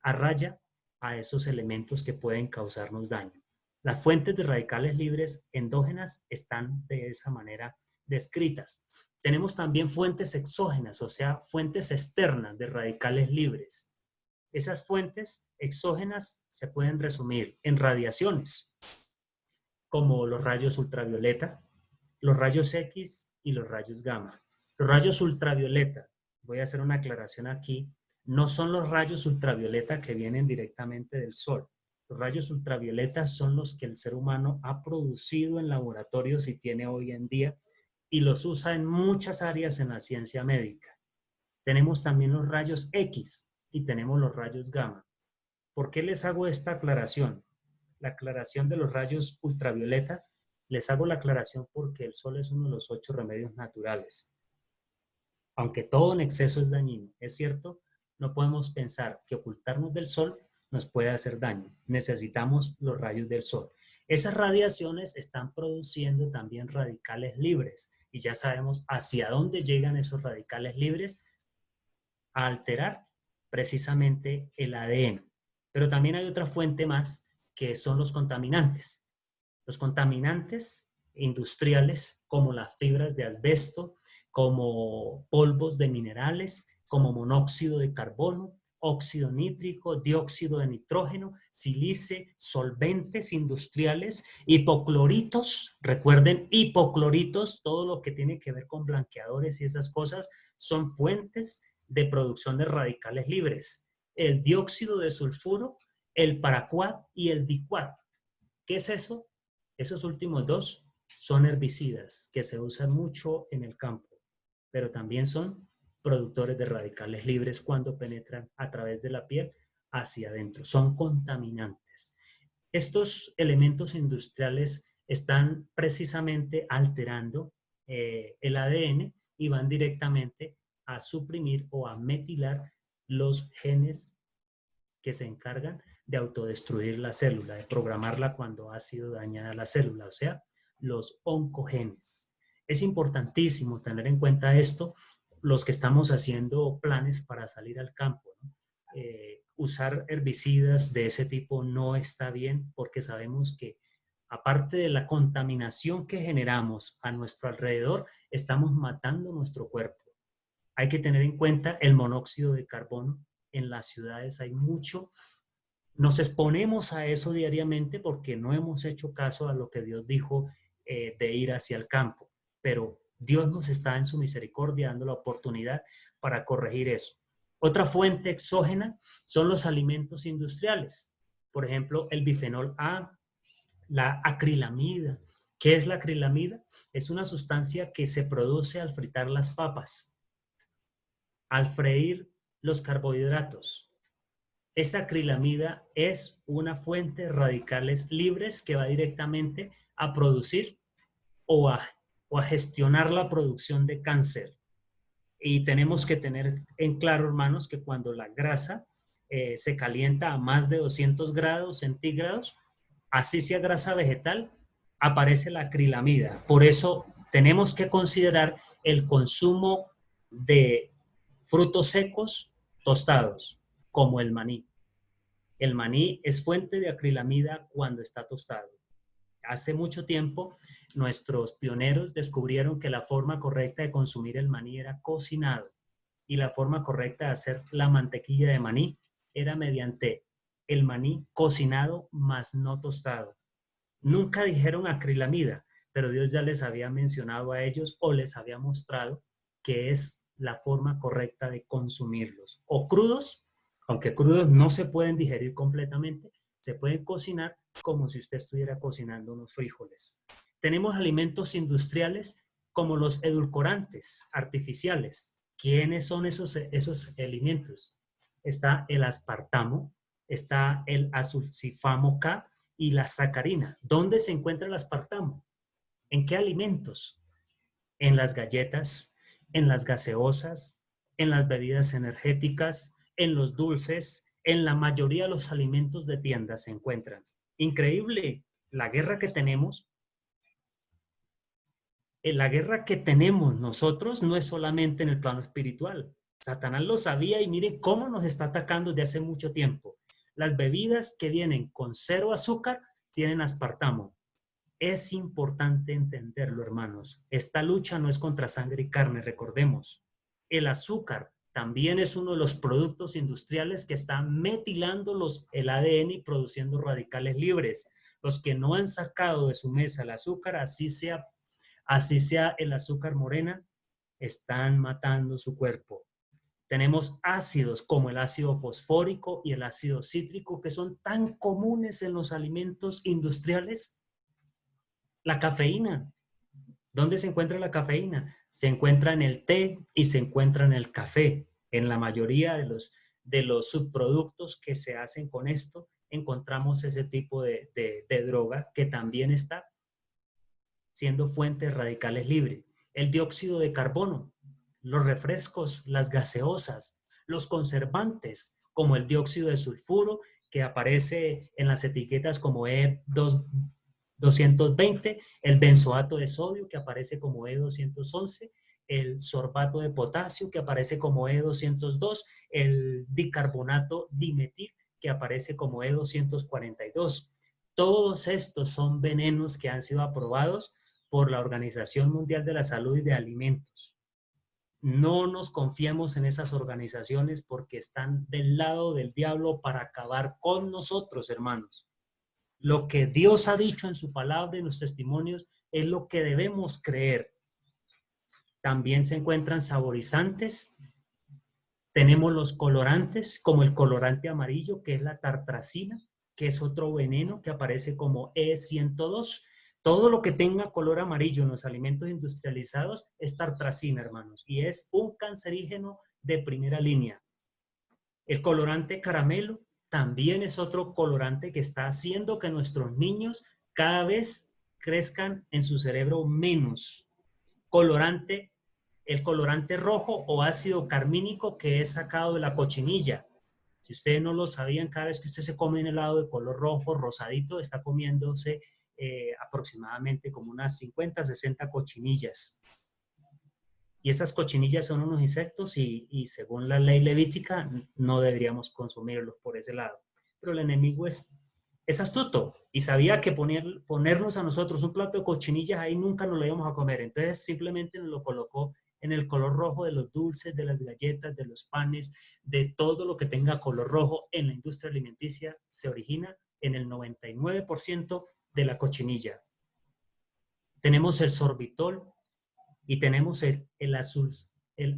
a raya a esos elementos que pueden causarnos daño. Las fuentes de radicales libres endógenas están de esa manera descritas. Tenemos también fuentes exógenas, o sea, fuentes externas de radicales libres. Esas fuentes exógenas se pueden resumir en radiaciones, como los rayos ultravioleta, los rayos X y los rayos gamma. Los rayos ultravioleta, voy a hacer una aclaración aquí, no son los rayos ultravioleta que vienen directamente del sol. Los rayos ultravioleta son los que el ser humano ha producido en laboratorios y tiene hoy en día y los usa en muchas áreas en la ciencia médica. Tenemos también los rayos X y tenemos los rayos gamma. ¿Por qué les hago esta aclaración? La aclaración de los rayos ultravioleta, les hago la aclaración porque el sol es uno de los 8 remedios naturales. Aunque todo en exceso es dañino, es cierto, no podemos pensar que ocultarnos del sol nos puede hacer daño. Necesitamos los rayos del sol. Esas radiaciones están produciendo también radicales libres y ya sabemos hacia dónde llegan esos radicales libres a alterar precisamente el ADN. Pero también hay otra fuente más que son los contaminantes. Los contaminantes industriales como las fibras de asbesto, como polvos de minerales, como monóxido de carbono, óxido nítrico, dióxido de nitrógeno, sílice, solventes industriales, hipocloritos, recuerden, hipocloritos, todo lo que tiene que ver con blanqueadores y esas cosas, son fuentes de producción de radicales libres. El dióxido de sulfuro, el paraquat y el diquat. ¿Qué es eso? Esos últimos dos son herbicidas que se usan mucho en el campo, pero también son productores de radicales libres cuando penetran a través de la piel hacia adentro. Son contaminantes. Estos elementos industriales están precisamente alterando el ADN y van directamente a suprimir o a metilar los genes que se encargan de autodestruir la célula, de programarla cuando ha sido dañada la célula, o sea, los oncogenes. Es importantísimo tener en cuenta esto los que estamos haciendo planes para salir al campo, ¿no? Usar herbicidas de ese tipo no está bien porque sabemos que aparte de la contaminación que generamos a nuestro alrededor, estamos matando nuestro cuerpo. Hay que tener en cuenta el monóxido de carbono. En las ciudades hay mucho. Nos exponemos a eso diariamente porque no hemos hecho caso a lo que Dios dijo de ir hacia el campo. Pero Dios nos está en su misericordia dando la oportunidad para corregir eso. Otra fuente exógena son los alimentos industriales. Por ejemplo, el bifenol A, la acrilamida. ¿Qué es la acrilamida? Es una sustancia que se produce al fritar las papas, al freír los carbohidratos. Esa acrilamida es una fuente de radicales libres que va directamente a producir o a gestionar la producción de cáncer. Y tenemos que tener en claro, hermanos, que cuando la grasa se calienta a más de 200 grados centígrados, así sea grasa vegetal, aparece la acrilamida. Por eso tenemos que considerar el consumo de frutos secos tostados, como el maní. El maní es fuente de acrilamida cuando está tostado. Hace mucho tiempo, nuestros pioneros descubrieron que la forma correcta de consumir el maní era cocinado y la forma correcta de hacer la mantequilla de maní era mediante el maní cocinado más no tostado. Nunca dijeron acrilamida, pero Dios ya les había mencionado a ellos o les había mostrado que es la forma correcta de consumirlos. O crudos, aunque crudos no se pueden digerir completamente, se pueden cocinar como si usted estuviera cocinando unos frijoles. Tenemos alimentos industriales como los edulcorantes artificiales. ¿Quiénes son esos alimentos? Está el aspartamo, está el azulcifamo K y la sacarina. ¿Dónde se encuentra el aspartamo? ¿En qué alimentos? En las galletas, en las gaseosas, en las bebidas energéticas, en los dulces, en la mayoría de los alimentos de tienda se encuentran. Increíble la guerra que tenemos. La guerra que tenemos nosotros no es solamente en el plano espiritual. Satanás lo sabía y miren cómo nos está atacando desde hace mucho tiempo. Las bebidas que vienen con 0 azúcar tienen aspartamo. Es importante entenderlo, hermanos. Esta lucha no es contra sangre y carne, recordemos. El azúcar también es uno de los productos industriales que está metilando el ADN y produciendo radicales libres. Los que no han sacado de su mesa el azúcar, así sea el azúcar morena, están matando su cuerpo. Tenemos ácidos como el ácido fosfórico y el ácido cítrico que son tan comunes en los alimentos industriales. La cafeína. ¿Dónde se encuentra la cafeína? Se encuentra en el té y se encuentra en el café. En la mayoría de los subproductos que se hacen con esto, encontramos ese tipo de droga que también está siendo fuente de radicales libres. El dióxido de carbono, los refrescos, las gaseosas, los conservantes, como el dióxido de sulfuro, que aparece en las etiquetas como E220, el benzoato de sodio, que aparece como E211, el sorbato de potasio, que aparece como E202, el dicarbonato dimetil, que aparece como E242. Todos estos son venenos que han sido aprobados por la Organización Mundial de la Salud y de Alimentos. No nos confiemos en esas organizaciones porque están del lado del diablo para acabar con nosotros, hermanos. Lo que Dios ha dicho en su palabra y en los testimonios es lo que debemos creer. También se encuentran saborizantes. Tenemos los colorantes, como el colorante amarillo, que es la tartrazina, que es otro veneno que aparece como E102. Todo lo que tenga color amarillo en los alimentos industrializados es tartrazina, hermanos, y es un cancerígeno de primera línea. El colorante caramelo también es otro colorante que está haciendo que nuestros niños cada vez crezcan en su cerebro menos. El colorante rojo o ácido carmínico que es sacado de la cochinilla. Si ustedes no lo sabían, cada vez que usted se come un helado de color rojo, rosadito, está comiéndose aproximadamente como unas 50, 60 cochinillas. Y esas cochinillas son unos insectos y según la ley levítica no deberíamos consumirlos por ese lado. Pero el enemigo es astuto y sabía que ponernos a nosotros un plato de cochinillas ahí nunca nos lo íbamos a comer. Entonces simplemente nos lo colocó en el color rojo de los dulces, de las galletas, de los panes, de todo lo que tenga color rojo en la industria alimenticia se origina en el 99% de la cochinilla. Tenemos el sorbitol y tenemos el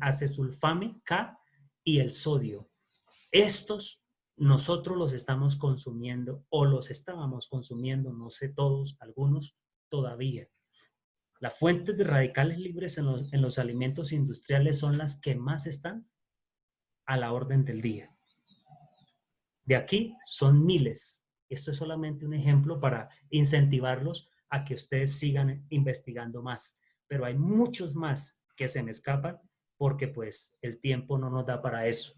acesulfame K y el sodio. Estos nosotros los estamos consumiendo o los estábamos consumiendo, no sé todos, algunos todavía. Las fuentes de radicales libres en los alimentos industriales son las que más están a la orden del día. De aquí son miles. Esto es solamente un ejemplo para incentivarlos a que ustedes sigan investigando más. Pero hay muchos más que se me escapan porque pues el tiempo no nos da para eso.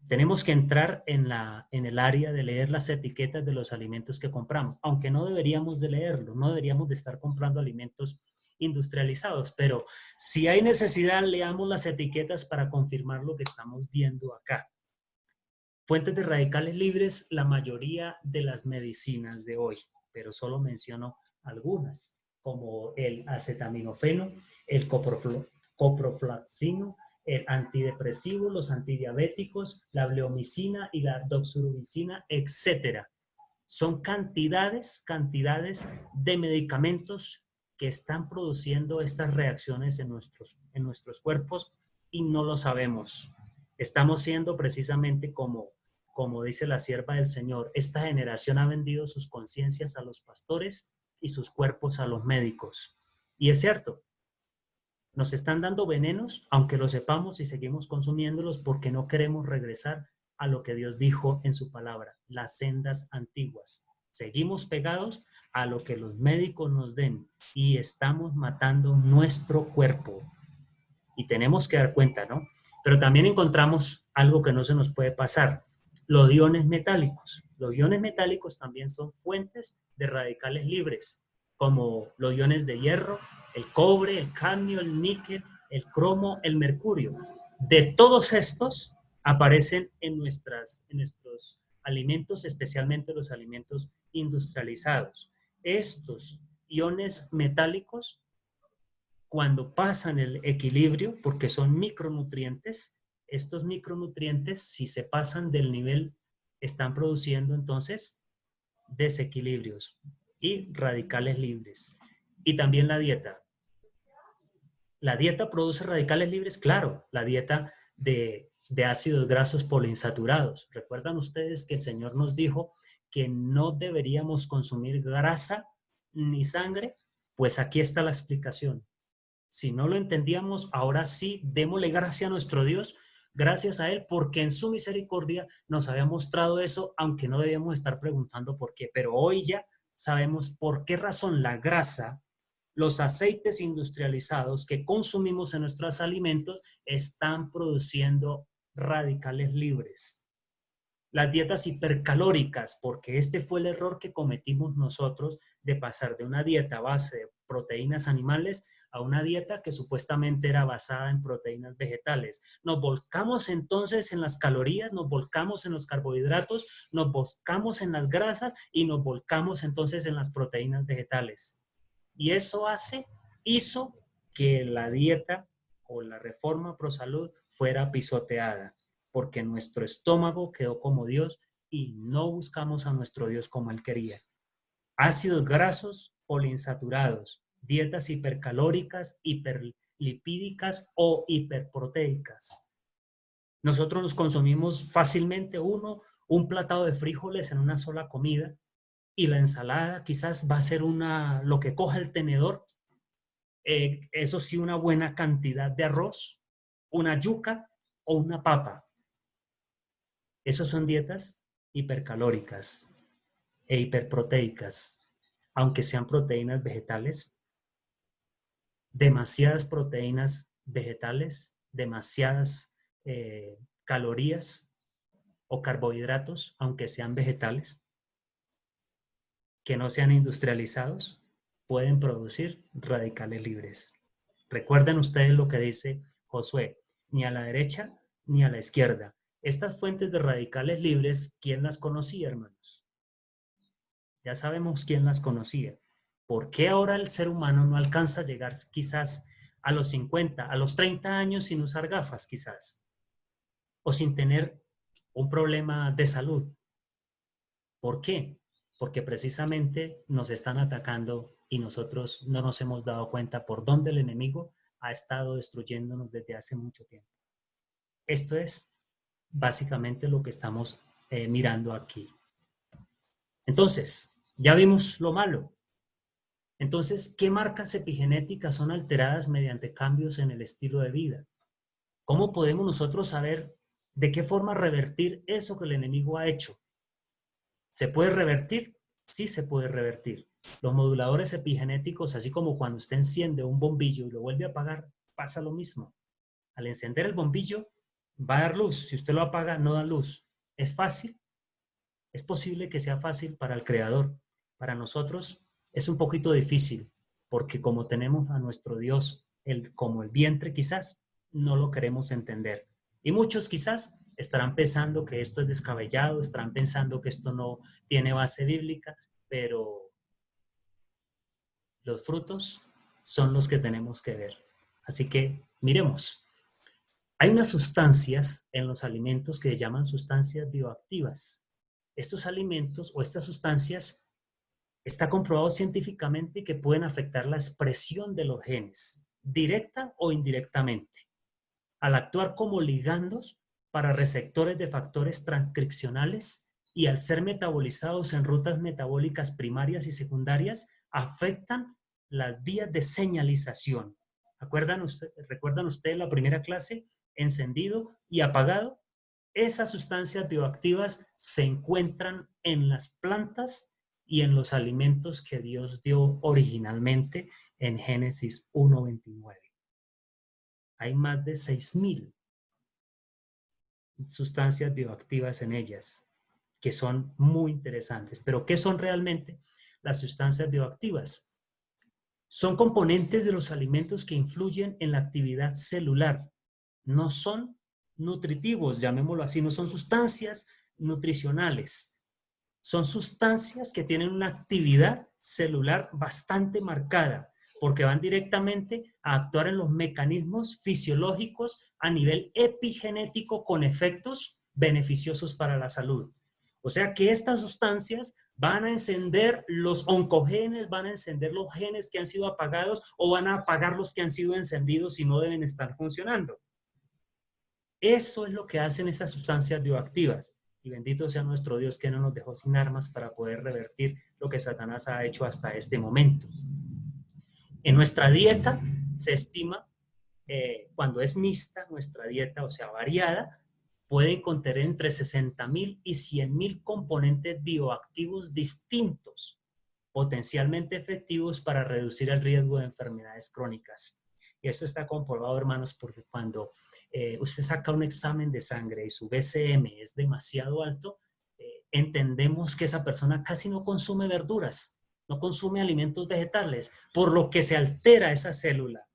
Tenemos que entrar en el área de leer las etiquetas de los alimentos que compramos, aunque no deberíamos de leerlo, no deberíamos de estar comprando alimentos industrializados, pero si hay necesidad, leamos las etiquetas para confirmar lo que estamos viendo acá. Fuentes de radicales libres, la mayoría de las medicinas de hoy, pero solo menciono algunas, como el acetaminofeno, el coprofloxacino, el antidepresivo, los antidiabéticos, la bleomicina y la doxorubicina, etcétera. Son cantidades de medicamentos que están produciendo estas reacciones en nuestros cuerpos y no lo sabemos. Estamos siendo precisamente como dice la sierva del Señor, esta generación ha vendido sus conciencias a los pastores y sus cuerpos a los médicos. Y es cierto, nos están dando venenos, aunque lo sepamos y seguimos consumiéndolos porque no queremos regresar a lo que Dios dijo en su palabra, las sendas antiguas. Seguimos pegados a lo que los médicos nos den y estamos matando nuestro cuerpo. Y tenemos que dar cuenta, ¿no? Pero también encontramos algo que no se nos puede pasar, los iones metálicos. Los iones metálicos también son fuentes de radicales libres, como los iones de hierro, el cobre, el cadmio, el níquel, el cromo, el mercurio. De todos estos aparecen en nuestros alimentos, especialmente los alimentos industrializados. Estos iones metálicos, cuando pasan el equilibrio, porque son micronutrientes, estos micronutrientes, si se pasan del nivel, están produciendo entonces desequilibrios y radicales libres. Y también la dieta. ¿La dieta produce radicales libres? Claro, la dieta de ácidos grasos poliinsaturados. ¿Recuerdan ustedes que el Señor nos dijo que no deberíamos consumir grasa ni sangre? Pues aquí está la explicación. Si no lo entendíamos, ahora sí, démosle gracias a nuestro Dios, gracias a Él, porque en su misericordia nos había mostrado eso, aunque no debíamos estar preguntando por qué. Pero hoy ya sabemos por qué razón la grasa, los aceites industrializados que consumimos en nuestros alimentos están produciendo radicales libres. Las dietas hipercalóricas, porque este fue el error que cometimos nosotros de pasar de una dieta a base de proteínas animales a una dieta que supuestamente era basada en proteínas vegetales. Nos volcamos entonces en las calorías, nos volcamos en los carbohidratos, nos volcamos en las grasas y nos volcamos entonces en las proteínas vegetales. Y eso hizo que la dieta o la reforma pro salud fuera pisoteada, porque nuestro estómago quedó como Dios y no buscamos a nuestro Dios como Él quería. Ácidos grasos poliinsaturados, dietas hipercalóricas, hiperlipídicas o hiperproteicas. Nosotros nos consumimos fácilmente un platado de frijoles en una sola comida y la ensalada quizás va a ser lo que coja el tenedor, eso sí, una buena cantidad de arroz, una yuca o una papa. Esas son dietas hipercalóricas e hiperproteicas, aunque sean proteínas vegetales, demasiadas proteínas vegetales, demasiadas calorías o carbohidratos, aunque sean vegetales, que no sean industrializados, pueden producir radicales libres. Recuerden ustedes lo que dice Josué, ni a la derecha ni a la izquierda. Estas fuentes de radicales libres, ¿quién las conocía, hermanos? Ya sabemos quién las conocía. ¿Por qué ahora el ser humano no alcanza a llegar quizás a los 50, a los 30 años sin usar gafas quizás? O sin tener un problema de salud. ¿Por qué? Porque precisamente nos están atacando y nosotros no nos hemos dado cuenta por dónde el enemigo ha estado destruyéndonos desde hace mucho tiempo. Esto es básicamente lo que estamos mirando aquí. Entonces, ya vimos lo malo. Entonces, ¿qué marcas epigenéticas son alteradas mediante cambios en el estilo de vida? ¿Cómo podemos nosotros saber de qué forma revertir eso que el enemigo ha hecho? ¿Se puede revertir? Sí se puede revertir. Los moduladores epigenéticos, así como cuando usted enciende un bombillo y lo vuelve a apagar, pasa lo mismo. Al encender el bombillo, va a dar luz. Si usted lo apaga, no da luz. ¿Es fácil? Es posible que sea fácil para el creador. Para nosotros es un poquito difícil, porque como tenemos a nuestro Dios como el vientre, quizás no lo queremos entender. Y muchos quizás estarán pensando que esto es descabellado, estarán pensando que esto no tiene base bíblica, pero los frutos son los que tenemos que ver. Así que miremos. Hay unas sustancias en los alimentos que se llaman sustancias bioactivas. Estos alimentos o estas sustancias está comprobado científicamente que pueden afectar la expresión de los genes, directa o indirectamente, al actuar como ligandos para receptores de factores transcripcionales y al ser metabolizados en rutas metabólicas primarias y secundarias, afectan las vías de señalización. ¿Recuerdan ustedes la primera clase? Encendido y apagado. Esas sustancias bioactivas se encuentran en las plantas y en los alimentos que Dios dio originalmente en Génesis 1:29. Hay más de 6,000 sustancias bioactivas en ellas, que son muy interesantes. Pero, ¿qué son realmente las sustancias bioactivas? Son componentes de los alimentos que influyen en la actividad celular. No son nutritivos, llamémoslo así, no son sustancias nutricionales. Son sustancias que tienen una actividad celular bastante marcada, porque van directamente a actuar en los mecanismos fisiológicos a nivel epigenético con efectos beneficiosos para la salud. O sea que estas sustancias van a encender los oncogenes, van a encender los genes que han sido apagados o van a apagar los que han sido encendidos y no deben estar funcionando. Eso es lo que hacen esas sustancias bioactivas. Y bendito sea nuestro Dios que no nos dejó sin armas para poder revertir lo que Satanás ha hecho hasta este momento. En nuestra dieta Se estima, cuando es mixta nuestra dieta, o sea, variada, pueden contener entre 60.000 y 100.000 componentes bioactivos distintos, potencialmente efectivos para reducir el riesgo de enfermedades crónicas. Y esto está comprobado, hermanos, porque cuando usted saca un examen de sangre y su BCM es demasiado alto, entendemos que esa persona casi no consume verduras, no consume alimentos vegetales, por lo que se altera esa célula.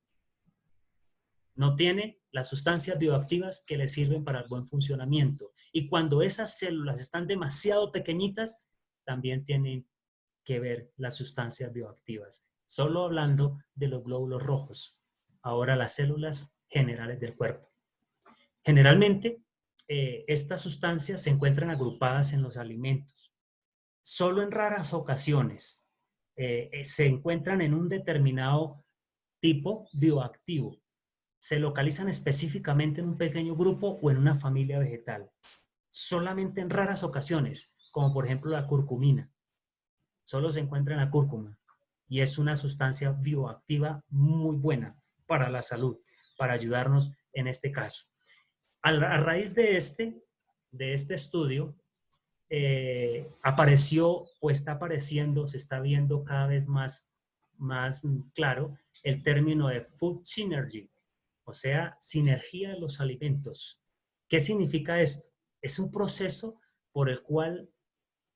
No tiene las sustancias bioactivas que le sirven para el buen funcionamiento. Y cuando esas células están demasiado pequeñitas, también tienen que ver las sustancias bioactivas. Solo hablando de los glóbulos rojos. Ahora las células generales del cuerpo. Generalmente, estas sustancias se encuentran agrupadas en los alimentos. Solo en raras ocasiones se encuentran en un determinado tipo bioactivo. Se localizan específicamente en un pequeño grupo o en una familia vegetal. Solamente en raras ocasiones, como por ejemplo la curcumina. Solo se encuentra en la cúrcuma y es una sustancia bioactiva muy buena para la salud, para ayudarnos en este caso. A raíz de este estudio, apareció o está apareciendo, se está viendo cada vez más claro el término de food synergy, o sea, sinergia de los alimentos. ¿Qué significa esto? Es un proceso por el cual,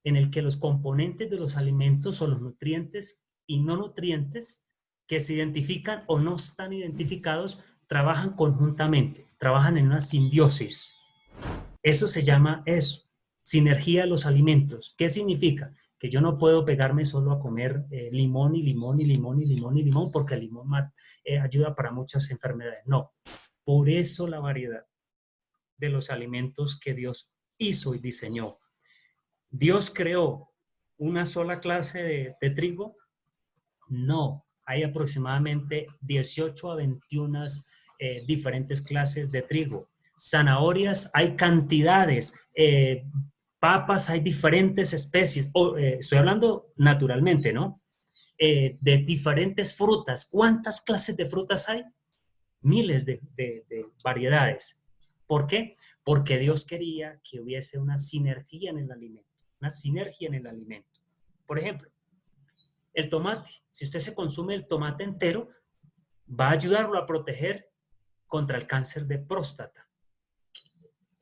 en el que los componentes de los alimentos o los nutrientes y no nutrientes que se identifican o no están identificados trabajan conjuntamente, trabajan en una simbiosis. Eso se llama sinergia de los alimentos. ¿Qué significa? Que yo no puedo pegarme solo a comer limón y limón y limón y limón y limón porque el limón ayuda para muchas enfermedades. No, por eso la variedad de los alimentos que Dios hizo y diseñó. ¿Dios creó una sola clase de trigo? No, hay aproximadamente 18 a 21 diferentes clases de trigo. Zanahorias hay cantidades, papas hay diferentes especies, estoy hablando naturalmente, ¿no? De diferentes frutas. ¿Cuántas clases de frutas hay? Miles de variedades. ¿Por qué? Porque Dios quería que hubiese una sinergia en el alimento, una sinergia en el alimento. Por ejemplo, el tomate, si usted se consume el tomate entero, va a ayudarlo a proteger contra el cáncer de próstata,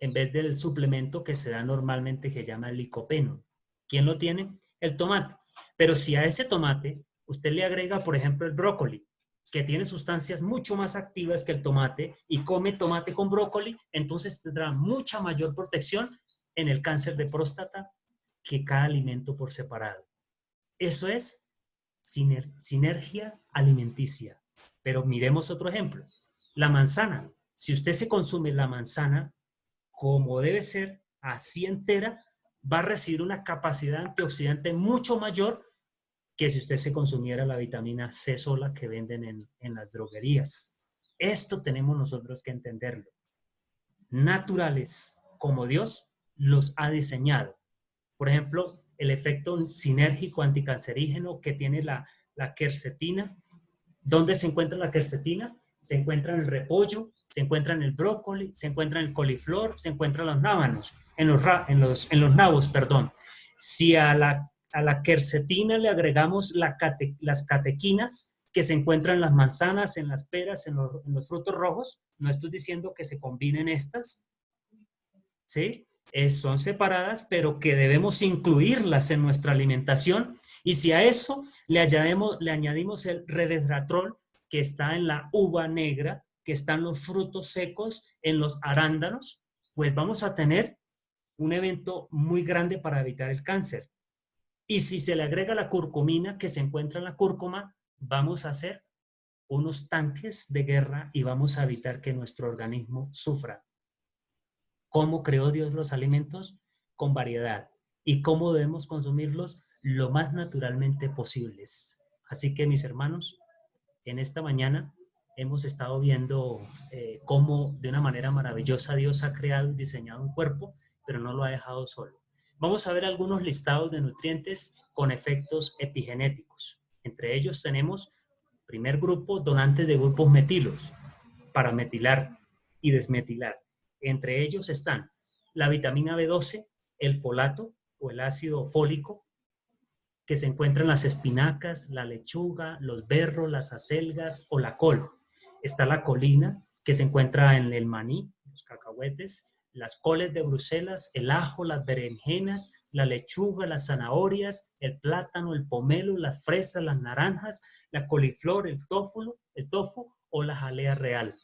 en vez del suplemento que se da normalmente que llama el licopeno. ¿Quién lo tiene? El tomate. Pero si a ese tomate usted le agrega, por ejemplo, el brócoli, que tiene sustancias mucho más activas que el tomate, y come tomate con brócoli, entonces tendrá mucha mayor protección en el cáncer de próstata que cada alimento por separado. Eso es sinergia alimenticia. Pero miremos otro ejemplo. La manzana. Si usted se consume la manzana como debe ser, así entera, va a recibir una capacidad antioxidante mucho mayor que si usted se consumiera la vitamina C sola que venden en las droguerías. Esto tenemos nosotros que entenderlo. Naturales, como Dios los ha diseñado. Por ejemplo, el efecto sinérgico anticancerígeno que tiene la quercetina. ¿Dónde se encuentra la quercetina? Se encuentra en el repollo, se encuentra en el brócoli, se encuentra en el coliflor, se encuentra en los nábanos, en los nabos, perdón. Si a la quercetina le agregamos las catequinas que se encuentran en las manzanas, en las peras, en los frutos rojos, no estoy diciendo que se combinen estas, ¿sí? Son separadas, pero que debemos incluirlas en nuestra alimentación. Y si a eso le añadimos el resveratrol que está en la uva negra, que está en los frutos secos, en los arándanos, pues vamos a tener un evento muy grande para evitar el cáncer. Y si se le agrega la curcumina que se encuentra en la cúrcuma, vamos a hacer unos tanques de guerra y vamos a evitar que nuestro organismo sufra. ¿Cómo creó Dios los alimentos? Con variedad. ¿Y cómo debemos consumirlos? Lo más naturalmente posibles. Así que, mis hermanos, en esta mañana hemos estado viendo cómo de una manera maravillosa Dios ha creado y diseñado un cuerpo, pero no lo ha dejado solo. Vamos a ver algunos listados de nutrientes con efectos epigenéticos. Entre ellos tenemos Primer grupo, donantes de grupos metilos para metilar y desmetilar. Entre ellos están la vitamina B12, el folato o el ácido fólico, que se encuentra en las espinacas, la lechuga, los berros, las acelgas o la col. Está la colina, que se encuentra en el maní, los cacahuetes, las coles de Bruselas, el ajo, las berenjenas, la lechuga, las zanahorias, el plátano, el pomelo, las fresas, las naranjas, la coliflor, el tofu o la jalea real.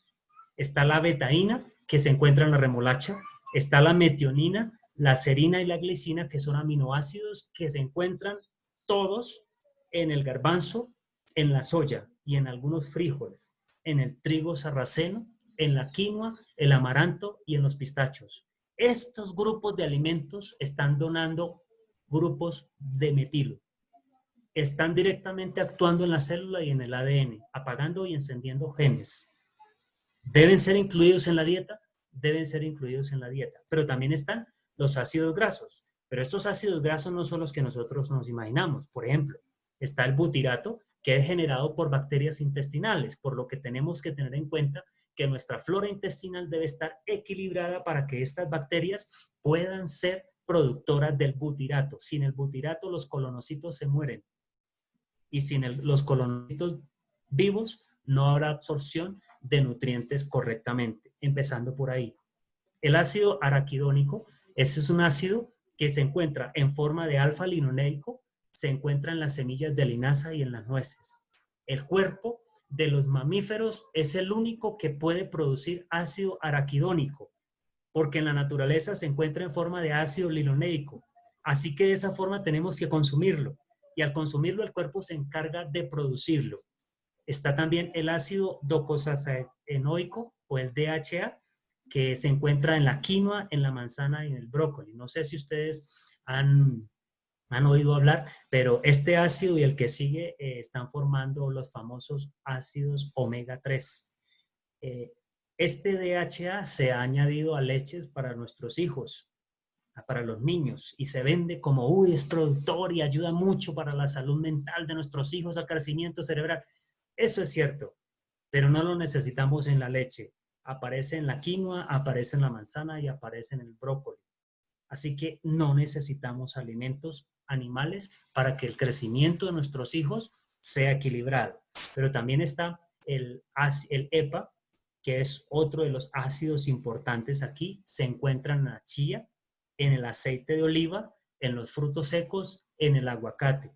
Está la betaína, que se encuentra en la remolacha. Está la metionina, la serina y la glicina, que son aminoácidos que se encuentran todos en el garbanzo, en la soya y en algunos frijoles, en el trigo sarraceno, en la quinoa, el amaranto y en los pistachos. Estos grupos de alimentos están donando grupos de metilo. Están directamente actuando en la célula y en el ADN, apagando y encendiendo genes. ¿Deben ser incluidos en la dieta? Deben ser incluidos en la dieta. Pero también están los ácidos grasos. Pero estos ácidos grasos no son los que nosotros nos imaginamos. Por ejemplo, está el butirato, que es generado por bacterias intestinales, por lo que tenemos que tener en cuenta que nuestra flora intestinal debe estar equilibrada para que estas bacterias puedan ser productoras del butirato. Sin el butirato, los colonocitos se mueren. Y sin los colonocitos vivos, no habrá absorción de nutrientes correctamente, empezando por ahí. El ácido araquidónico, ese es un ácido que se encuentra en forma de alfa-linoleico, se encuentra en las semillas de linaza y en las nueces. El cuerpo de los mamíferos es el único que puede producir ácido araquidónico, porque en la naturaleza se encuentra en forma de ácido linoleico. Así que de esa forma tenemos que consumirlo, y al consumirlo el cuerpo se encarga de producirlo. Está también el ácido docosahexaenoico o el DHA, que se encuentra en la quinoa, en la manzana y en el brócoli. No sé si ustedes han oído hablar, pero este ácido y el que sigue están formando los famosos ácidos omega 3. Este DHA se ha añadido a leches para nuestros hijos, para los niños, y se vende como, uy, es productor y ayuda mucho para la salud mental de nuestros hijos, al crecimiento cerebral. Eso es cierto, pero no lo necesitamos en la leche. Aparece en la quinoa, aparece en la manzana y aparece en el brócoli. Así que no necesitamos alimentos animales para que el crecimiento de nuestros hijos sea equilibrado. Pero también está el EPA, que es otro de los ácidos importantes aquí. Se encuentra en la chía, en el aceite de oliva, en los frutos secos, en el aguacate.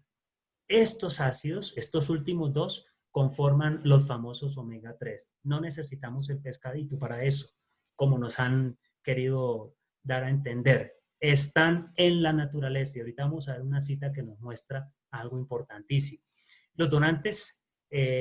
Estos ácidos, estos últimos dos, conforman los famosos omega 3. No necesitamos el pescadito para eso, como nos han querido dar a entender. Están en la naturaleza. Y ahorita vamos a ver una cita que nos muestra algo importantísimo. Los donantes,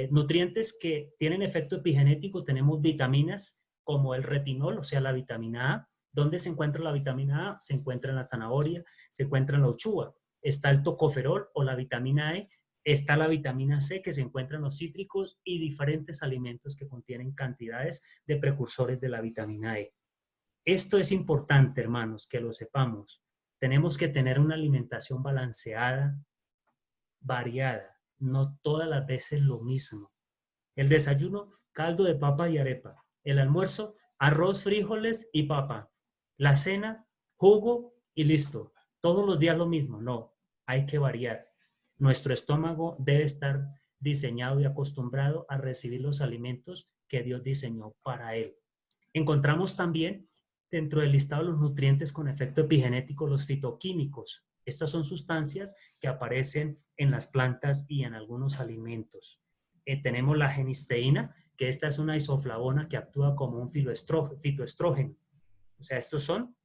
nutrientes que tienen efecto epigenético, tenemos vitaminas como el retinol, o sea, la vitamina A. ¿Dónde se encuentra la vitamina A? Se encuentra en la zanahoria, se encuentra en la uchuva. Está el tocoferol o la vitamina E, está la vitamina C que se encuentra en los cítricos y diferentes alimentos que contienen cantidades de precursores de la vitamina E. Esto es importante, hermanos, que lo sepamos. Tenemos que tener una alimentación balanceada, variada, no todas las veces lo mismo. El desayuno, caldo de papa y arepa. El almuerzo, arroz, frijoles y papa. La cena, jugo y listo. Todos los días lo mismo. No, hay que variar. Nuestro estómago debe estar diseñado y acostumbrado a recibir los alimentos que Dios diseñó para él. Encontramos también dentro del listado de los nutrientes con efecto epigenético los fitoquímicos. Estas son sustancias que aparecen en las plantas y en algunos alimentos. Tenemos la genisteína, que esta es una isoflavona que actúa como un fitoestrógeno. O sea, estos son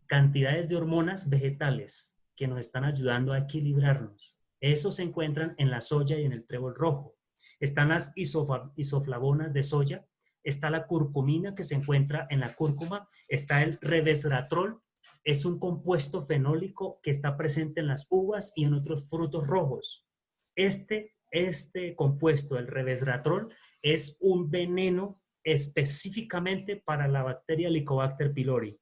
cantidades de hormonas vegetales que nos están ayudando a equilibrarnos. Esos se encuentran en la soya y en el trébol rojo. Están las isoflavonas de soya, está la curcumina que se encuentra en la cúrcuma, está el resveratrol, es un compuesto fenólico que está presente en las uvas y en otros frutos rojos. Este compuesto, el resveratrol, es un veneno específicamente para la bacteria Helicobacter pylori,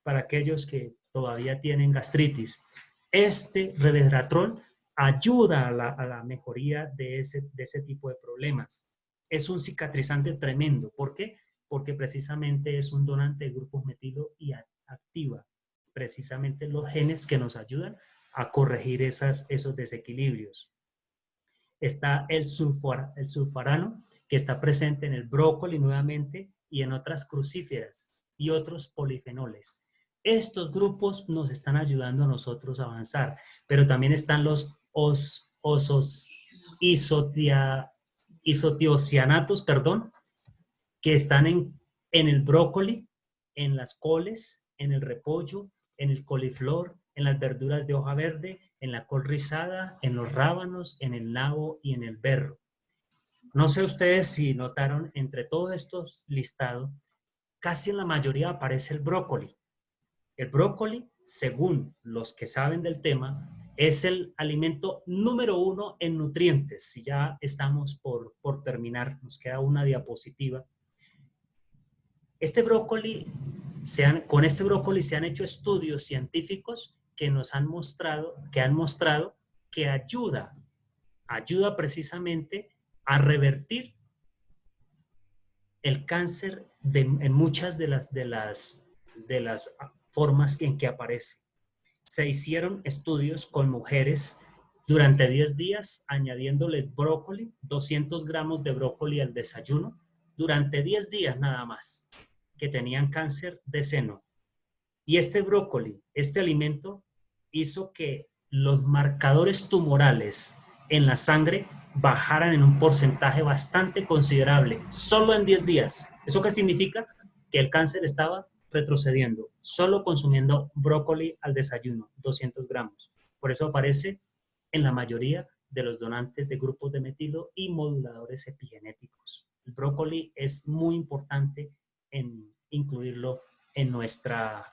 para aquellos que todavía tienen gastritis. Este resveratrol ayuda a la mejoría de ese tipo de problemas. Es un cicatrizante tremendo. ¿Por qué? Porque precisamente es un donante de grupos metilo y activa precisamente los genes que nos ayudan a corregir esos desequilibrios. Está el sulfarano, que está presente en el brócoli nuevamente y en otras crucíferas y otros polifenoles. Estos grupos nos están ayudando a nosotros a avanzar, pero también están los isotiocianatos, perdón, que están en el brócoli, en las coles, en el repollo, en el coliflor, en las verduras de hoja verde, en la col rizada, en los rábanos, en el nabo y en el berro. No sé ustedes si notaron, entre todos estos listados, casi en la mayoría aparece el brócoli. El brócoli, según los que saben del tema, es el alimento número 1 en nutrientes. Si ya estamos por terminar, nos queda una diapositiva. Este brócoli, con este brócoli se han hecho estudios científicos que nos han mostrado que ayuda precisamente a revertir el cáncer en muchas de las formas en que aparece. Se hicieron estudios con mujeres durante 10 días, añadiéndoles brócoli, 200 gramos de brócoli al desayuno, durante 10 días nada más, que tenían cáncer de seno. Y este brócoli, este alimento, hizo que los marcadores tumorales en la sangre bajaran en un porcentaje bastante considerable, solo en 10 días. ¿Eso qué significa? Que el cáncer estaba retrocediendo, solo consumiendo brócoli al desayuno, 200 gramos. Por eso aparece en la mayoría de los donantes de grupos de metilo y moduladores epigenéticos. El brócoli es muy importante en incluirlo en nuestra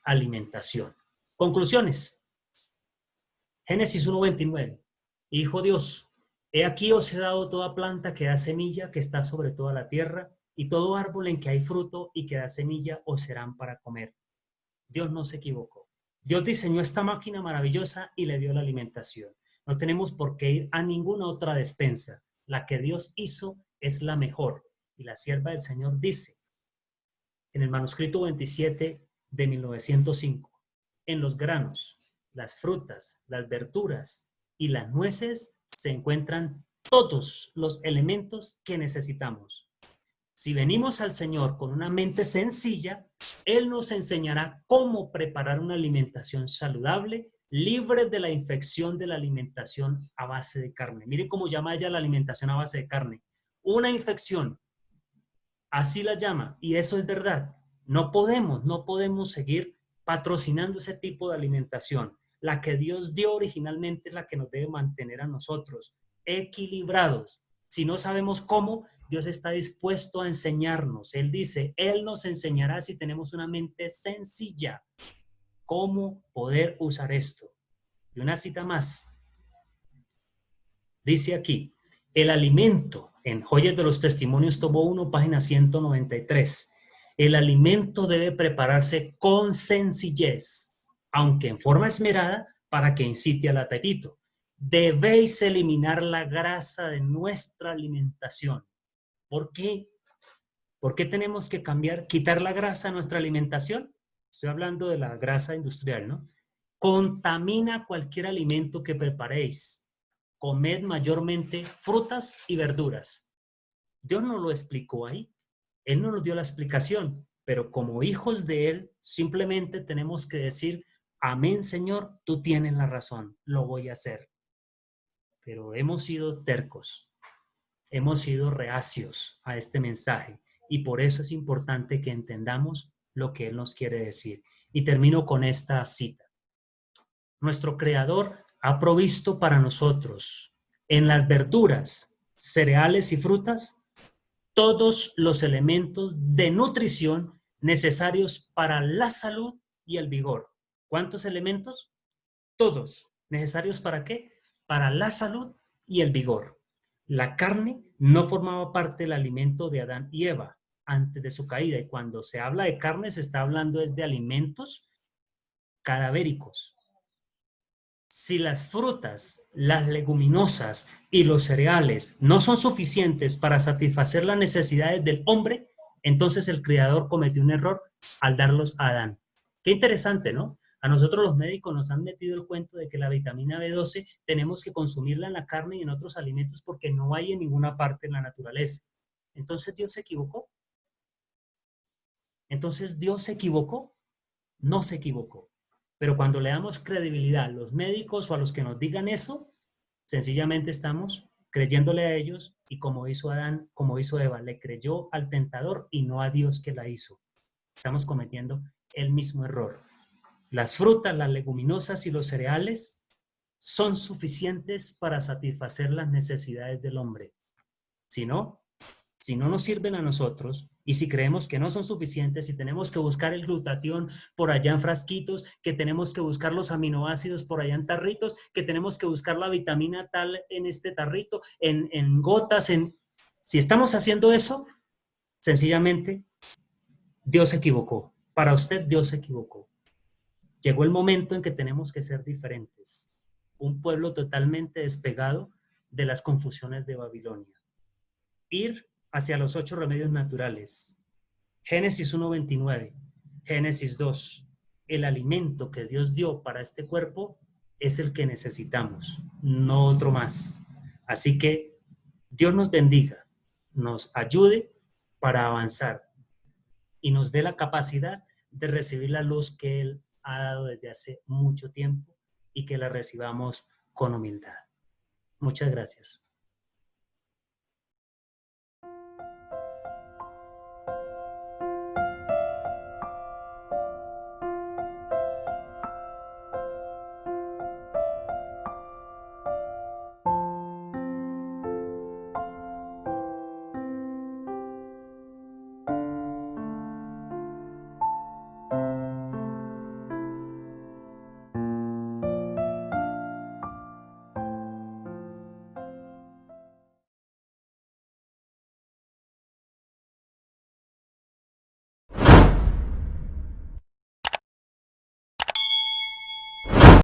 alimentación. Conclusiones. Génesis 1:29. Hijo Dios, he aquí os he dado toda planta que da semilla, que está sobre toda la tierra, y todo árbol en que hay fruto y que da semilla os serán para comer. Dios no se equivocó. Dios diseñó esta máquina maravillosa y le dio la alimentación. No tenemos por qué ir a ninguna otra despensa. La que Dios hizo es la mejor. Y la sierva del Señor dice, en el manuscrito 27 de 1905, en los granos, las frutas, las verduras y las nueces se encuentran todos los elementos que necesitamos. Si venimos al Señor con una mente sencilla, Él nos enseñará cómo preparar una alimentación saludable, libre de la infección de la alimentación a base de carne. Mire cómo llama ella la alimentación a base de carne. Una infección, así la llama, y eso es verdad. No podemos seguir patrocinando ese tipo de alimentación. La que Dios dio originalmente es la que nos debe mantener a nosotros equilibrados. Si no sabemos cómo, Dios está dispuesto a enseñarnos. Él dice, Él nos enseñará si tenemos una mente sencilla, cómo poder usar esto. Y una cita más. Dice aquí, el alimento, en Joyas de los Testimonios, tomo 1, página 193. El alimento debe prepararse con sencillez, aunque en forma esmerada, para que incite al apetito. Debéis eliminar la grasa de nuestra alimentación. ¿Por qué? ¿Por qué tenemos que quitar la grasa a nuestra alimentación? Estoy hablando de la grasa industrial, ¿no? Contamina cualquier alimento que preparéis. Comed mayormente frutas y verduras. Dios no lo explicó ahí. Él no nos dio la explicación, pero como hijos de Él, simplemente tenemos que decir, amén, Señor, tú tienes la razón, lo voy a hacer. Pero hemos sido tercos, hemos sido reacios a este mensaje y por eso es importante que entendamos lo que Él nos quiere decir. Y termino con esta cita. Nuestro Creador ha provisto para nosotros en las verduras, cereales y frutas todos los elementos de nutrición necesarios para la salud y el vigor. ¿Cuántos elementos? Todos. ¿Necesarios para qué? Para la salud y el vigor. La carne no formaba parte del alimento de Adán y Eva antes de su caída. Y cuando se habla de carne, se está hablando de alimentos cadavéricos, si las frutas, las leguminosas y los cereales no son suficientes para satisfacer las necesidades del hombre, entonces el Creador cometió un error al darlos a Adán. Qué interesante, ¿no? A nosotros los médicos nos han metido el cuento de que la vitamina B12 tenemos que consumirla en la carne y en otros alimentos porque no hay en ninguna parte en la naturaleza. Entonces Dios se equivocó. Entonces Dios se equivocó. No se equivocó. Pero cuando le damos credibilidad a los médicos o a los que nos digan eso, sencillamente estamos creyéndole a ellos y como hizo Adán, como hizo Eva, le creyó al tentador y no a Dios que la hizo. Estamos cometiendo el mismo error. Las frutas, las leguminosas y los cereales son suficientes para satisfacer las necesidades del hombre. Si no nos sirven a nosotros y si creemos que no son suficientes, si tenemos que buscar el glutatión por allá en frasquitos, que tenemos que buscar los aminoácidos por allá en tarritos, que tenemos que buscar la vitamina tal en este tarrito, en gotas, si estamos haciendo eso, sencillamente Dios se equivocó. Para usted Dios se equivocó. Llegó el momento en que tenemos que ser diferentes. Un pueblo totalmente despegado de las confusiones de Babilonia. Ir hacia los 8 remedios naturales. Génesis 1:29, Génesis 2. El alimento que Dios dio para este cuerpo es el que necesitamos, no otro más. Así que Dios nos bendiga, nos ayude para avanzar y nos dé la capacidad de recibir la luz que Él ha dado desde hace mucho tiempo y que la recibamos con humildad. Muchas gracias.